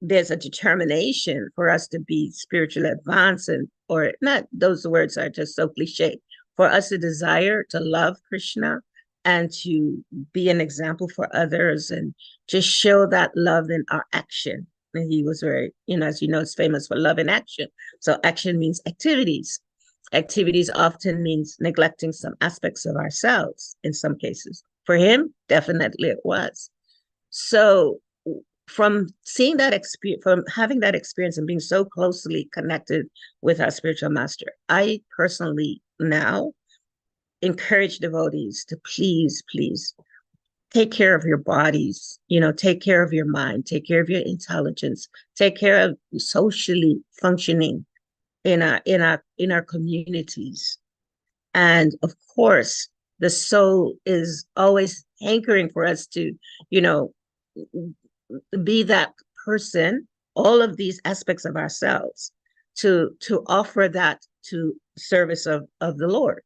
there's a determination for us to be spiritually advanced, or not, those words are just so cliche, for us to desire to love Krishna and to be an example for others and just show that love in our action. And he was very, as you know, it's famous for love in action. So action means activities. Activities often means neglecting some aspects of ourselves in some cases. For him, definitely it was. So from seeing that experience, from having that experience and being so closely connected with our spiritual master, I personally now encourage devotees to please take care of your bodies, take care of your mind, take care of your intelligence, take care of socially functioning in our communities. And of course, the soul is always hankering for us to, be that person, all of these aspects of ourselves, to offer that to service of the Lord.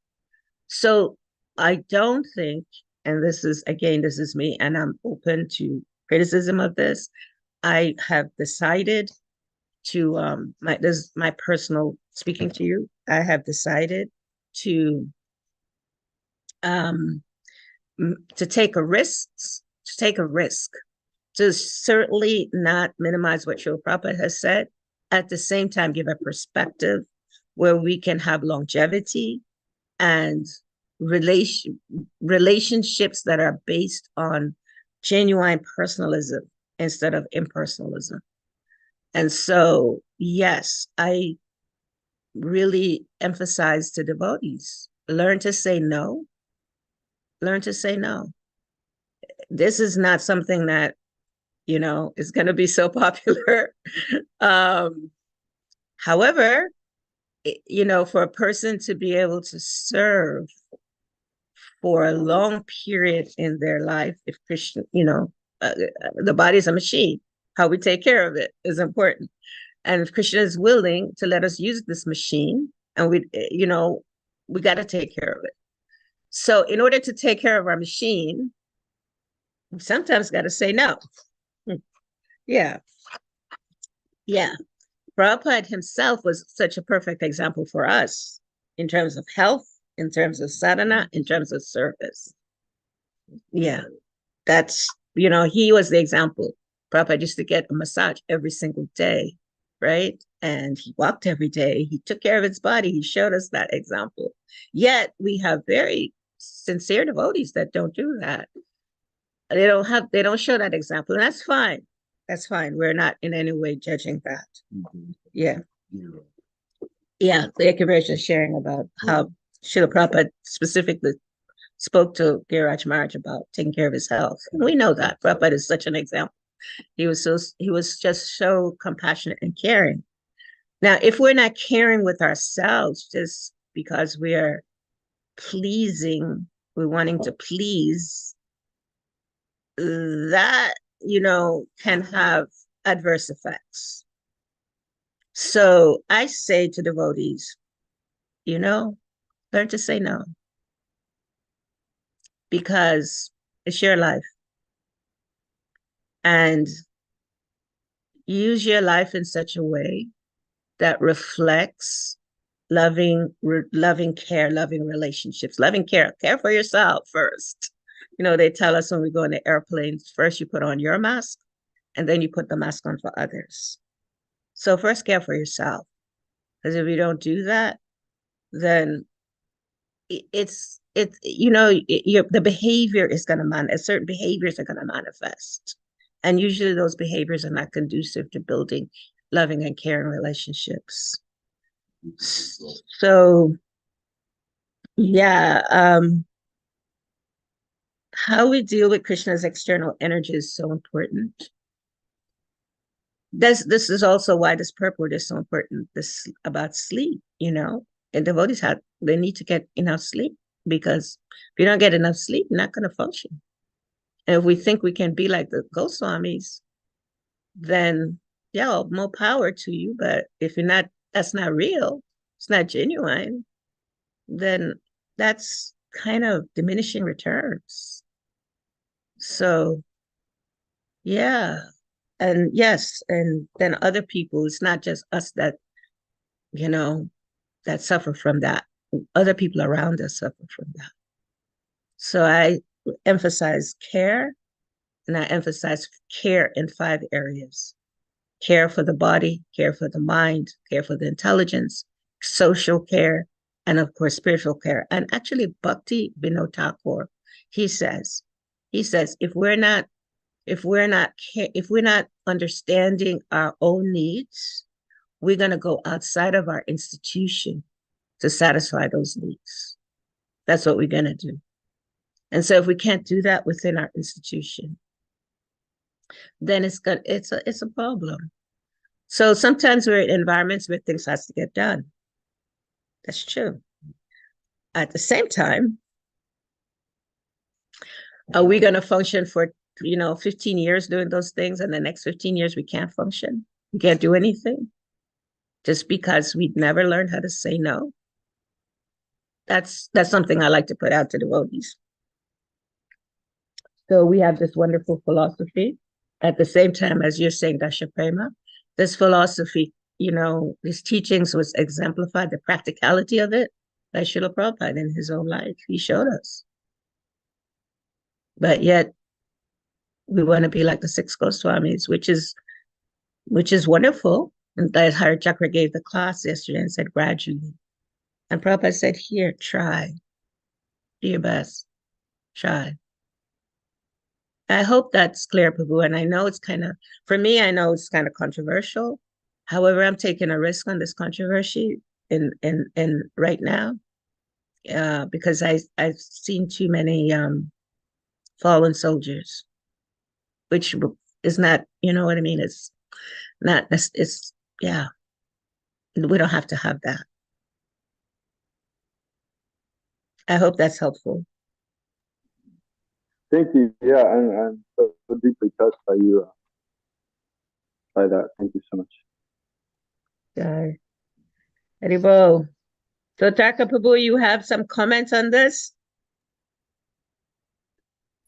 So I don't think, and this is me, and I'm open to criticism of this. I have decided to, this is my personal speaking to you. I have decided to take a risk, to certainly not minimize what Srila Prabhupada has said. At the same time, give a perspective where we can have longevity and relationships that are based on genuine personalism instead of impersonalism. And so, yes, I really emphasize to devotees, learn to say no. Learn to say no. This is not something that, is going to be so popular. However, for a person to be able to serve for a long period in their life, if Krishna, the body is a machine, how we take care of it is important. And if Krishna is willing to let us use this machine, and we got to take care of it. So in order to take care of our machine, we sometimes got to say no. Yeah. Prabhupada himself was such a perfect example for us in terms of health, in terms of sadhana, in terms of service. Yeah, that's, he was the example. Prabhupada used to get a massage every single day, right? And he walked every day. He took care of his body. He showed us that example. Yet we have very sincere devotees that don't do that. they don't show that example, and that's fine. That's fine. We're not in any way judging that. Yeah. Yeah, thank you very much for sharing about how Srila Prabhupada specifically spoke to Giraj Maharaj about taking care of his health. And we know that Prabhupada is such an example. He was just so compassionate and caring. Now, if we're not caring with ourselves just because we're wanting to please, that, can have adverse effects. So I say to devotees, learn to say no, because it's your life. And use your life in such a way that reflects loving care, loving relationships, loving care for yourself first. They tell us when we go in the airplanes, first you put on your mask and then you put the mask on for others. So first care for yourself, because if you don't do that, then the behavior is going to certain behaviors are going to manifest, and usually those behaviors are not conducive to building loving and caring relationships. So yeah, how we deal with Krishna's external energy is so important. This is also why this purport is so important. This about sleep, and devotees they need to get enough sleep, because if you don't get enough sleep, you're not going to function. And if we think we can be like the Goswamis, then yeah, more power to you. But if that's not real, it's not genuine, then that's kind of diminishing returns. So yeah. And yes, and then other people, it's not just us that suffer from that. Other people around us suffer from that. So I emphasize care, and I emphasize care in 5 areas: care for the body, care for the mind, care for the intelligence, social care, and of course, spiritual care. And actually, Bhakti Vinod Thakur, he says, if we're not understanding our own needs, we're going to go outside of our institution to satisfy those needs. That's what we're going to do. And so if we can't do that within our institution, then it's a problem. So sometimes we're in environments where things has to get done. That's true. At the same time, are we going to function for 15 years doing those things, and the next 15 years we can't function? We can't do anything just because we've never learned how to say no? That's something I like to put out to devotees. So we have this wonderful philosophy. At the same time, as you're saying, Dasha Prema, this philosophy, these teachings was exemplified, the practicality of it, by Srila Prabhupada in his own life. He showed us. But yet, we want to be like the 6 Goswamis, which is wonderful. And that Hari Chakra gave the class yesterday and said, gradually. And Prabhupada said, here, try. Do your best. Try. I hope that's clear, Prabhu. And I know for me, I know it's kind of controversial. However, I'm taking a risk on this controversy in right now, because I've seen too many fallen soldiers, which is not, you know what I mean? It's not, yeah, we don't have to have that. I hope that's helpful. Thank you. Yeah, I'm so deeply touched by you, by that. Thank you so much. Haribo. So, Taka Prabhu, you have some comments on this?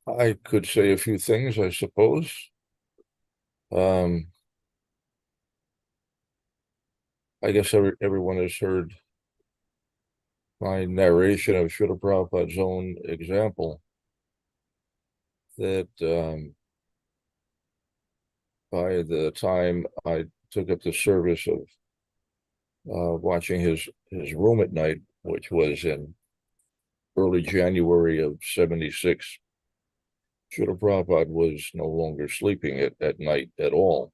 I could say a few things, I suppose. I guess everyone has heard my narration of Srila Prabhupada's own example, that by the time I took up the service of watching his room at night, which was in early January of 76, Srila Prabhupada was no longer sleeping at night at all.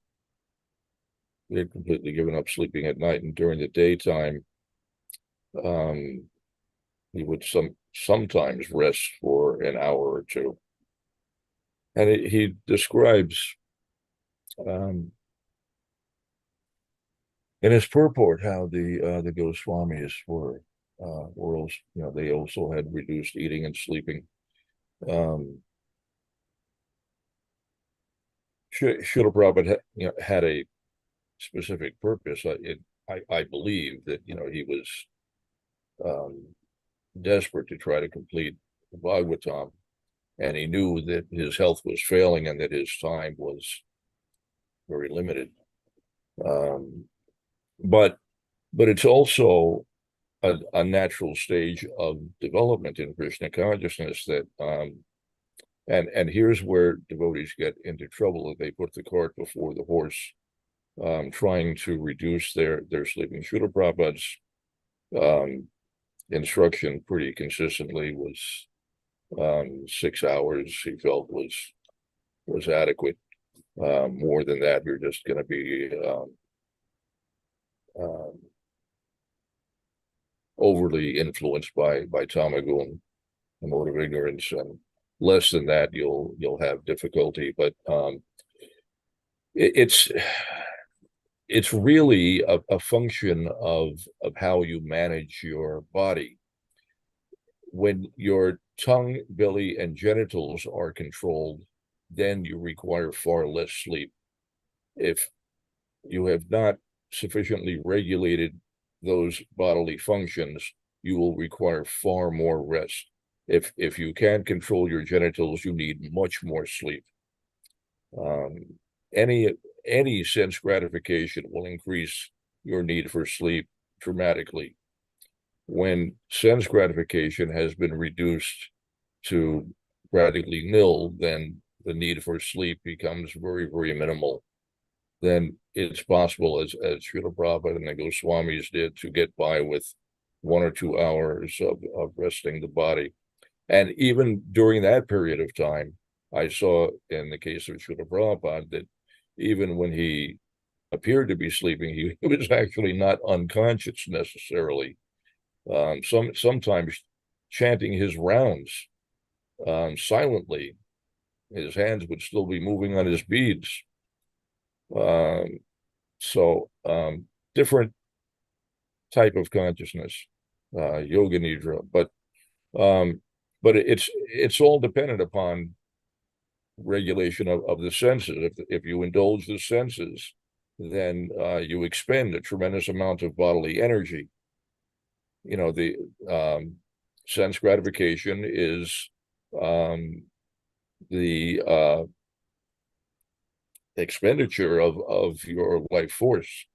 He had completely given up sleeping at night, and during the daytime, he would sometimes rest for an hour or two. And he describes in his purport how the Goswamis were also, they also had reduced eating and sleeping. Srila Prabhupada had a specific purpose. I believe that he was desperate to try to complete the Bhagavatam, and he knew that his health was failing and that his time was very limited. But it's also a natural stage of development in Krishna consciousness that and here's where devotees get into trouble. They put the cart before the horse, trying to reduce their sleeping. Srila Prabhupada's instruction pretty consistently was 6 hours. He felt was adequate. More than that, you're just going to be overly influenced by tamagun, the mode of ignorance, and less than that, you'll have difficulty. But it's really a function of how you manage your body. When your tongue, belly, and genitals are controlled, then you require far less sleep. If you have not sufficiently regulated those bodily functions, you will require far more rest. If you can't control your genitals, you need much more sleep. Any sense gratification will increase your need for sleep dramatically. When sense gratification has been reduced to practically nil, then the need for sleep becomes very, very minimal. Then it's possible, as Srila Prabhupada and the Goswamis did, to get by with 1 or 2 hours of resting the body. And even during that period of time, I saw in the case of Srila Prabhupada that even when he appeared to be sleeping, he was actually not unconscious necessarily. Sometimes chanting his rounds silently, his hands would still be moving on his beads. So different type of consciousness, yoga nidra, but it's all dependent upon regulation of the senses. If you indulge the senses, then you expend a tremendous amount of bodily energy. The sense gratification is the expenditure of your life force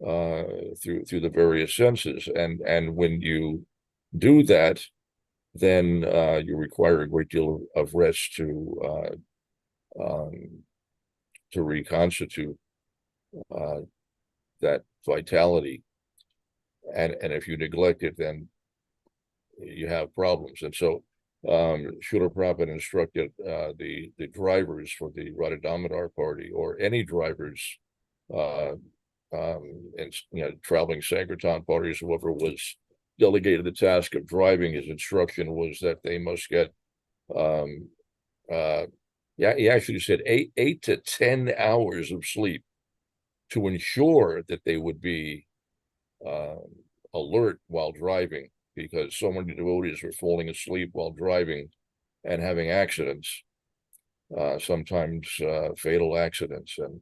through the various senses, and when you do that, then you require a great deal of rest to reconstitute that vitality, and if you neglect it, then you have problems. And so Srila Prabhupada instructed the drivers for the Radha Damodar party, or any drivers and traveling Sankirtan parties, whoever was delegated the task of driving, his instruction was that they must get he actually said 8 to 10 hours of sleep to ensure that they would be alert while driving, because so many devotees were falling asleep while driving and having accidents, sometimes fatal accidents. And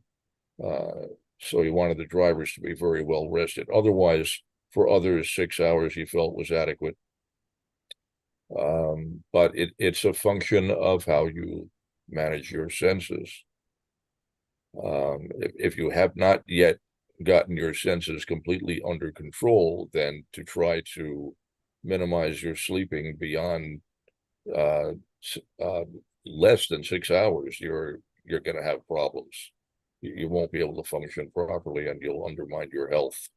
so he wanted the drivers to be very well rested. Otherwise, for others, 6 hours he felt was adequate. But it's a function of how you manage your senses. If you have not yet gotten your senses completely under control, then to try to minimize your sleeping beyond less than 6 hours, you're going to have problems. You won't be able to function properly, and you'll undermine your health.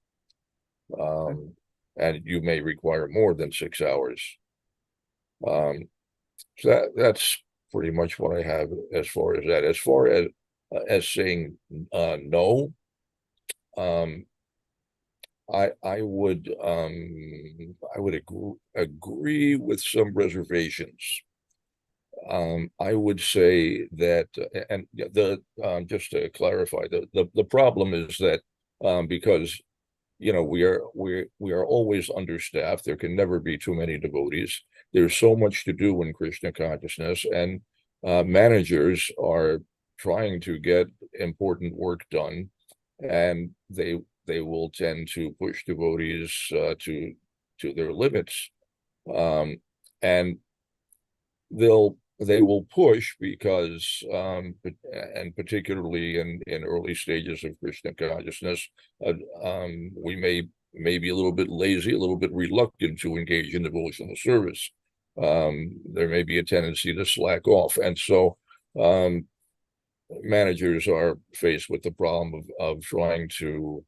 And you may require more than 6 hours. So that's pretty much what I have as far as that. As far as saying no, I would agree with some reservations. I would say that, and the just to clarify, the problem is that because we are always understaffed. There can never be too many devotees. There's so much to do in Krishna consciousness, and managers are trying to get important work done, and they will tend to push devotees to their limits, and they will push because and particularly in early stages of Krishna consciousness, we may be a little bit lazy, a little bit reluctant to engage in devotional service. There may be a tendency to slack off, and so managers are faced with the problem of trying to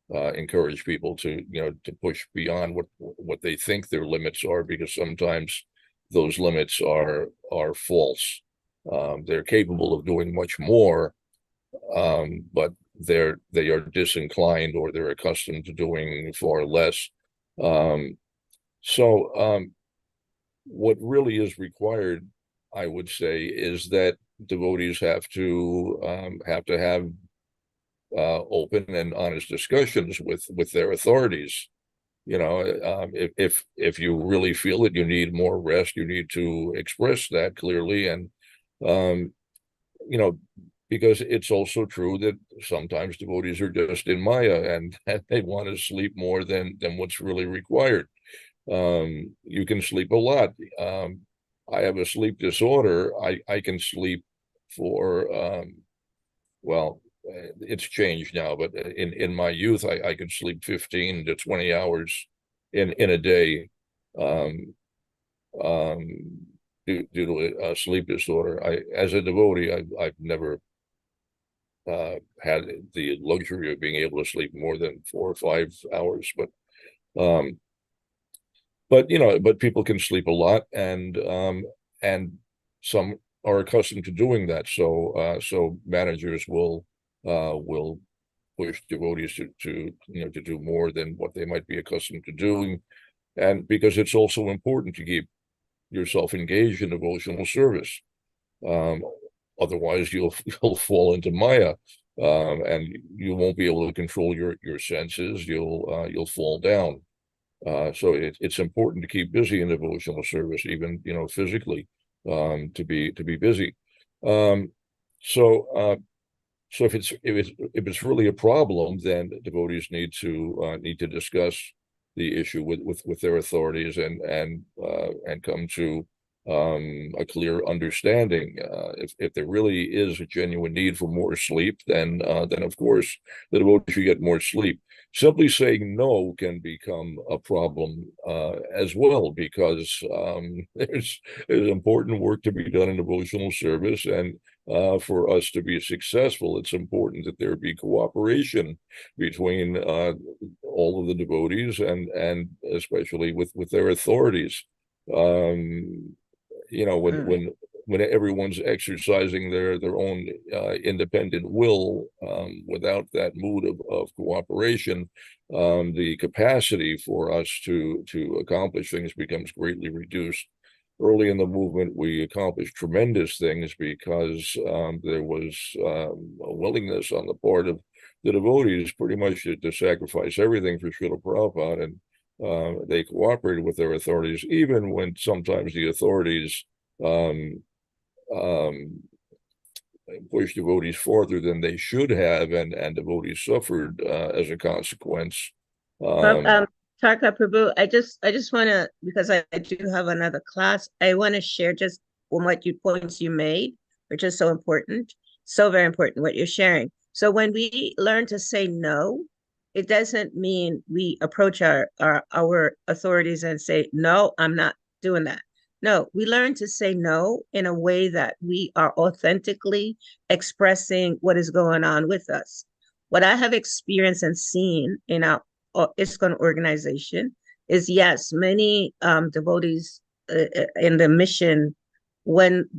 encourage people to push beyond what they think their limits are, because sometimes those limits are false. They're capable of doing much more, but they are disinclined, or they're accustomed to doing far less. So what really is required, I would say, is that devotees have to have open and honest discussions with their authorities. If you really feel that you need more rest, you need to express that clearly. And because it's also true that sometimes devotees are just in Maya, and they want to sleep more than what's really required. You can sleep a lot. I have a sleep disorder. I can sleep for well, it's changed now, but in my youth, I could sleep 15 to 20 hours in a day, due to a sleep disorder. As a devotee, I've never had the luxury of being able to sleep more than 4 or 5 hours, but people can sleep a lot, and some are accustomed to doing that. So managers will push devotees to do more than what they might be accustomed to doing, and because it's also important to keep yourself engaged in devotional service. Otherwise, you'll fall into Maya, and you won't be able to control your senses. You'll fall down. So it's important to keep busy in devotional service, even physically, to be busy. So if it's really a problem, then devotees need to discuss the issue with their authorities, and come to a clear understanding. If there really is a genuine need for more sleep, then of course the devotee should get more sleep. Simply saying no can become a problem as well, because there's important work to be done in devotional service, and for us to be successful, it's important that there be cooperation between all of the devotees, and especially with their authorities. When everyone's exercising their own independent will, without that mood of cooperation, the capacity for us to accomplish things becomes greatly reduced. Early in the movement, we accomplished tremendous things because there was a willingness on the part of the devotees pretty much to sacrifice everything for Srila Prabhupada, and they cooperated with their authorities, even when sometimes the authorities pushed devotees farther than they should have, and devotees suffered as a consequence. Tarka Prabhu, I just want to, because I do have another class, I want to share just on points you made, which is so important, so very important what you're sharing. So when we learn to say no, it doesn't mean we approach our authorities and say, no, I'm not doing that. No, we learn to say no in a way that we are authentically expressing what is going on with us. What I have experienced and seen in our ISKCON organization is, yes, many devotees in the mission when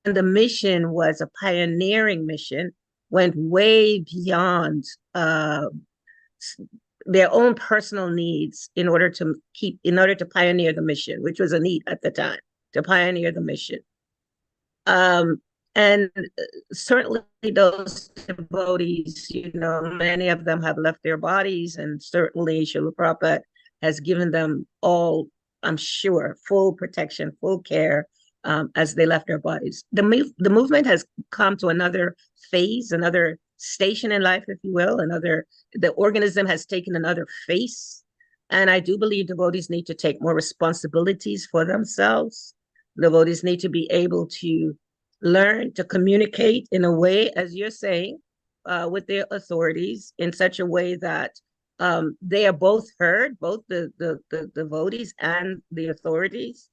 the mission was a pioneering mission, went way beyond their own personal needs in order to pioneer the mission, which was a need at the time, to pioneer the mission. And certainly those devotees, many of them have left their bodies, and certainly Srila Prabhupada has given them all, I'm sure, full protection, full care as they left their bodies. The movement has come to another phase, another station in life, if you will, the organism has taken another face. And I do believe devotees need to take more responsibilities for themselves. Devotees need to be able to learn to communicate in a way, as you're saying, with their authorities in such a way that they are both heard, both the devotees and the authorities.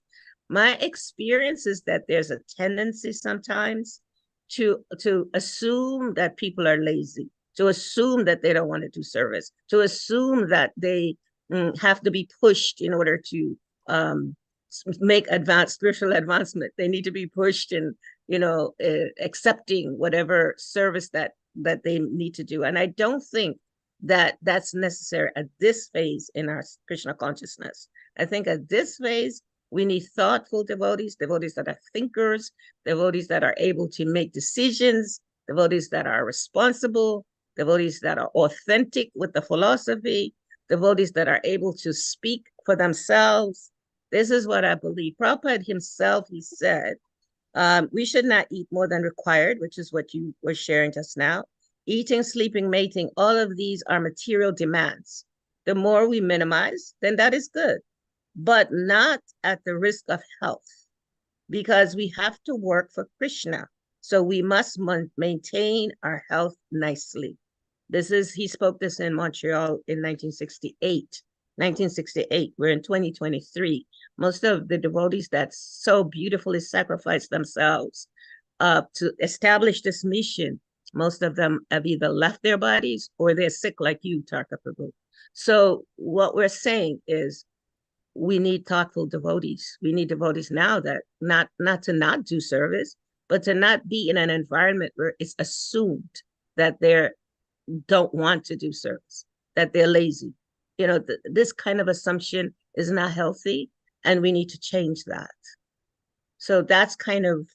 My experience is that there's a tendency sometimes to assume that people are lazy, to assume that they don't want to do service, to assume that they have to be pushed in order to make spiritual advancement. They need to be pushed in, accepting whatever service that they need to do. And I don't think that that's necessary at this phase in our Krishna consciousness. I think at this phase, we need thoughtful devotees that are thinkers, devotees that are able to make decisions, devotees that are responsible, devotees that are authentic with the philosophy, devotees that are able to speak for themselves. This is what I believe. Prabhupada himself, he said, we should not eat more than required, which is what you were sharing just now. Eating, sleeping, mating, all of these are material demands. The more we minimize, then that is good, but not at the risk of health, because we have to work for Krishna. So we must maintain our health nicely. He spoke this in Montreal in 1968. 1968, we're in 2023. Most of the devotees that so beautifully sacrificed themselves to establish this mission, most of them have either left their bodies or they're sick like you, Tarka Prabhu. So what we're saying is we need thoughtful devotees. We need devotees now that not to not do service, but to not be in an environment where it's assumed that they don't want to do service, that they're lazy. This kind of assumption is not healthy, and we need to change that. So that's kind of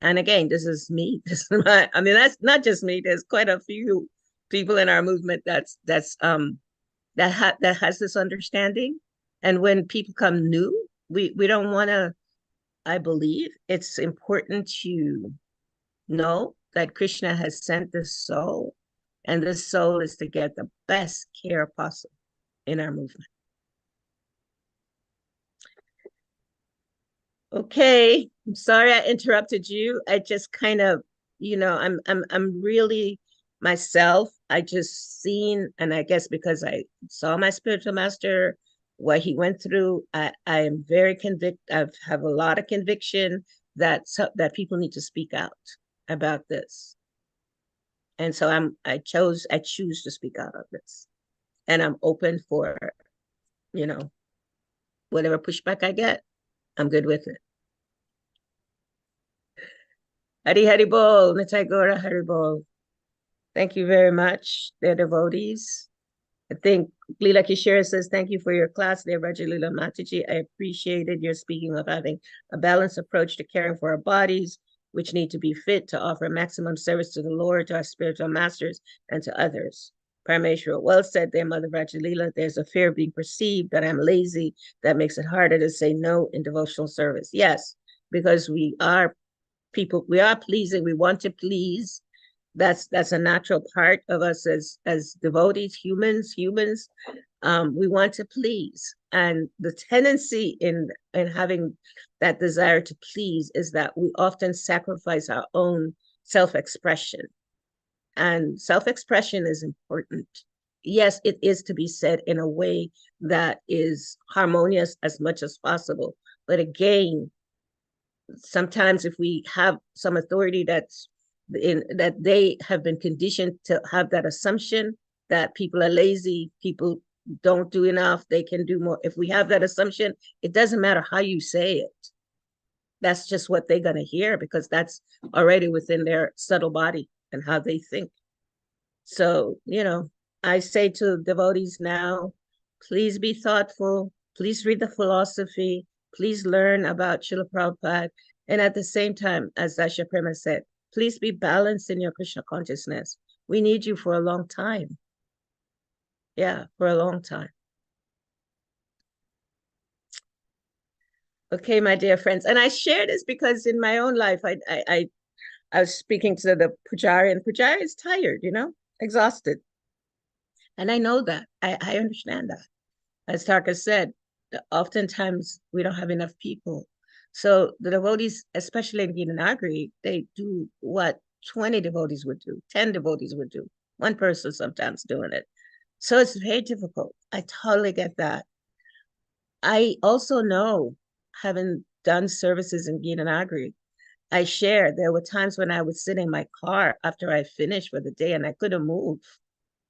and again, this is me. That's not just me. There's quite a few people in our movement that has this understanding. And when people come new, we don't want to, I believe it's important to know that Krishna has sent this soul, and this soul is to get the best care possible in our movement. Okay, I'm sorry I interrupted you. I just kind of, I'm really myself. I just seen, and I guess because I saw my spiritual master, what he went through, I am very convicted. I have a lot of conviction that people need to speak out about this. And so I choose to speak out of this. And I'm open for, whatever pushback I get, I'm good with it. Hari Hari Bol, Nitai Gora Hari Bol. Thank you very much, dear devotees. I think Leela Kishore says, thank you for your class, dear Vraja-Lila Mataji. I appreciated your speaking of having a balanced approach to caring for our bodies, which need to be fit to offer maximum service to the Lord, to our spiritual masters, and to others. Parameshwara, well said there, Mother Vraja-Lila. There's a fear of being perceived that I'm lazy that makes it harder to say no in devotional service. Yes, because we are people, we are pleasing, we want to please. That's a natural part of us as devotees, humans. We want to please. And the tendency in having that desire to please is that we often sacrifice our own self-expression. And self-expression is important. Yes, it is to be said in a way that is harmonious as much as possible. But again, sometimes if we have some authority that they have been conditioned to have that assumption that people are lazy, people don't do enough, they can do more. If we have that assumption, it doesn't matter how you say it. that's just what they're going to hear, because that's already within their subtle body and how they think. So, I say to devotees now, please be thoughtful. Please read the philosophy. Please learn about Srila Prabhupada. And at the same time, as Dasha Prema said, please be balanced in your Krishna consciousness. We need you for a long time. Yeah, for a long time. Okay, my dear friends. And I share this because in my own life, I was speaking to the Pujari, and Pujari is tired, exhausted. And I know that. I understand that. As Tarka said, oftentimes we don't have enough people. So the devotees, especially in Gitanagari, they do what 20 devotees would do, 10 devotees would do, one person sometimes doing it. So it's very difficult. I totally get that. I also know, having done services in Gitanagari, I shared there were times when I would sit in my car after I finished for the day and I couldn't move.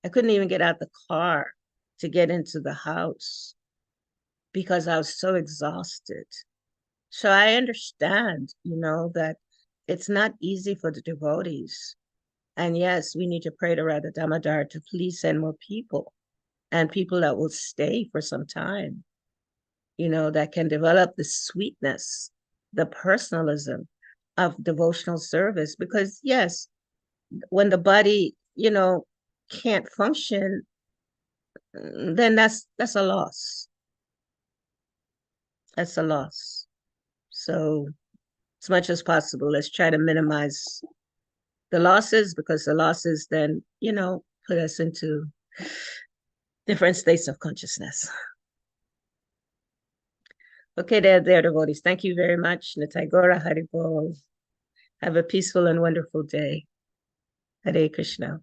I couldn't even get out the car to get into the house because I was so exhausted. So I understand, that it's not easy for the devotees. And yes, we need to pray to Radha Damodar to please send more people, and people that will stay for some time, that can develop the sweetness, the personalism of devotional service. Because yes, when the body, can't function, then that's a loss. That's a loss. So as much as possible, let's try to minimize the losses, because the losses then, put us into different states of consciousness. Okay, there, devotees. Thank you very much. Nitai Gora Haribol. Have a peaceful and wonderful day. Hare Krishna.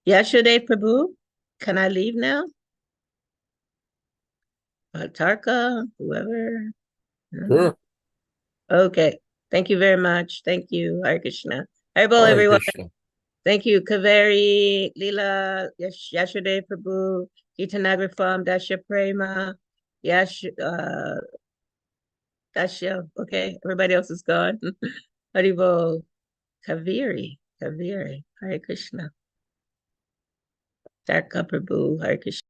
Yashodev Prabhu, can I leave now? Tarka, whoever. Sure. Okay. Thank you very much. Thank you. Hare Krishna. Haribol, Hare everyone. Krishna. Thank you. Kaveri, Lila, Yashodev Prabhu, Gitanagari Farm, Dasha Prema, Dasha. Okay. Everybody else is gone. Haribol. Kaveri. Hare Krishna. Tarka Prabhu, Hare Krishna.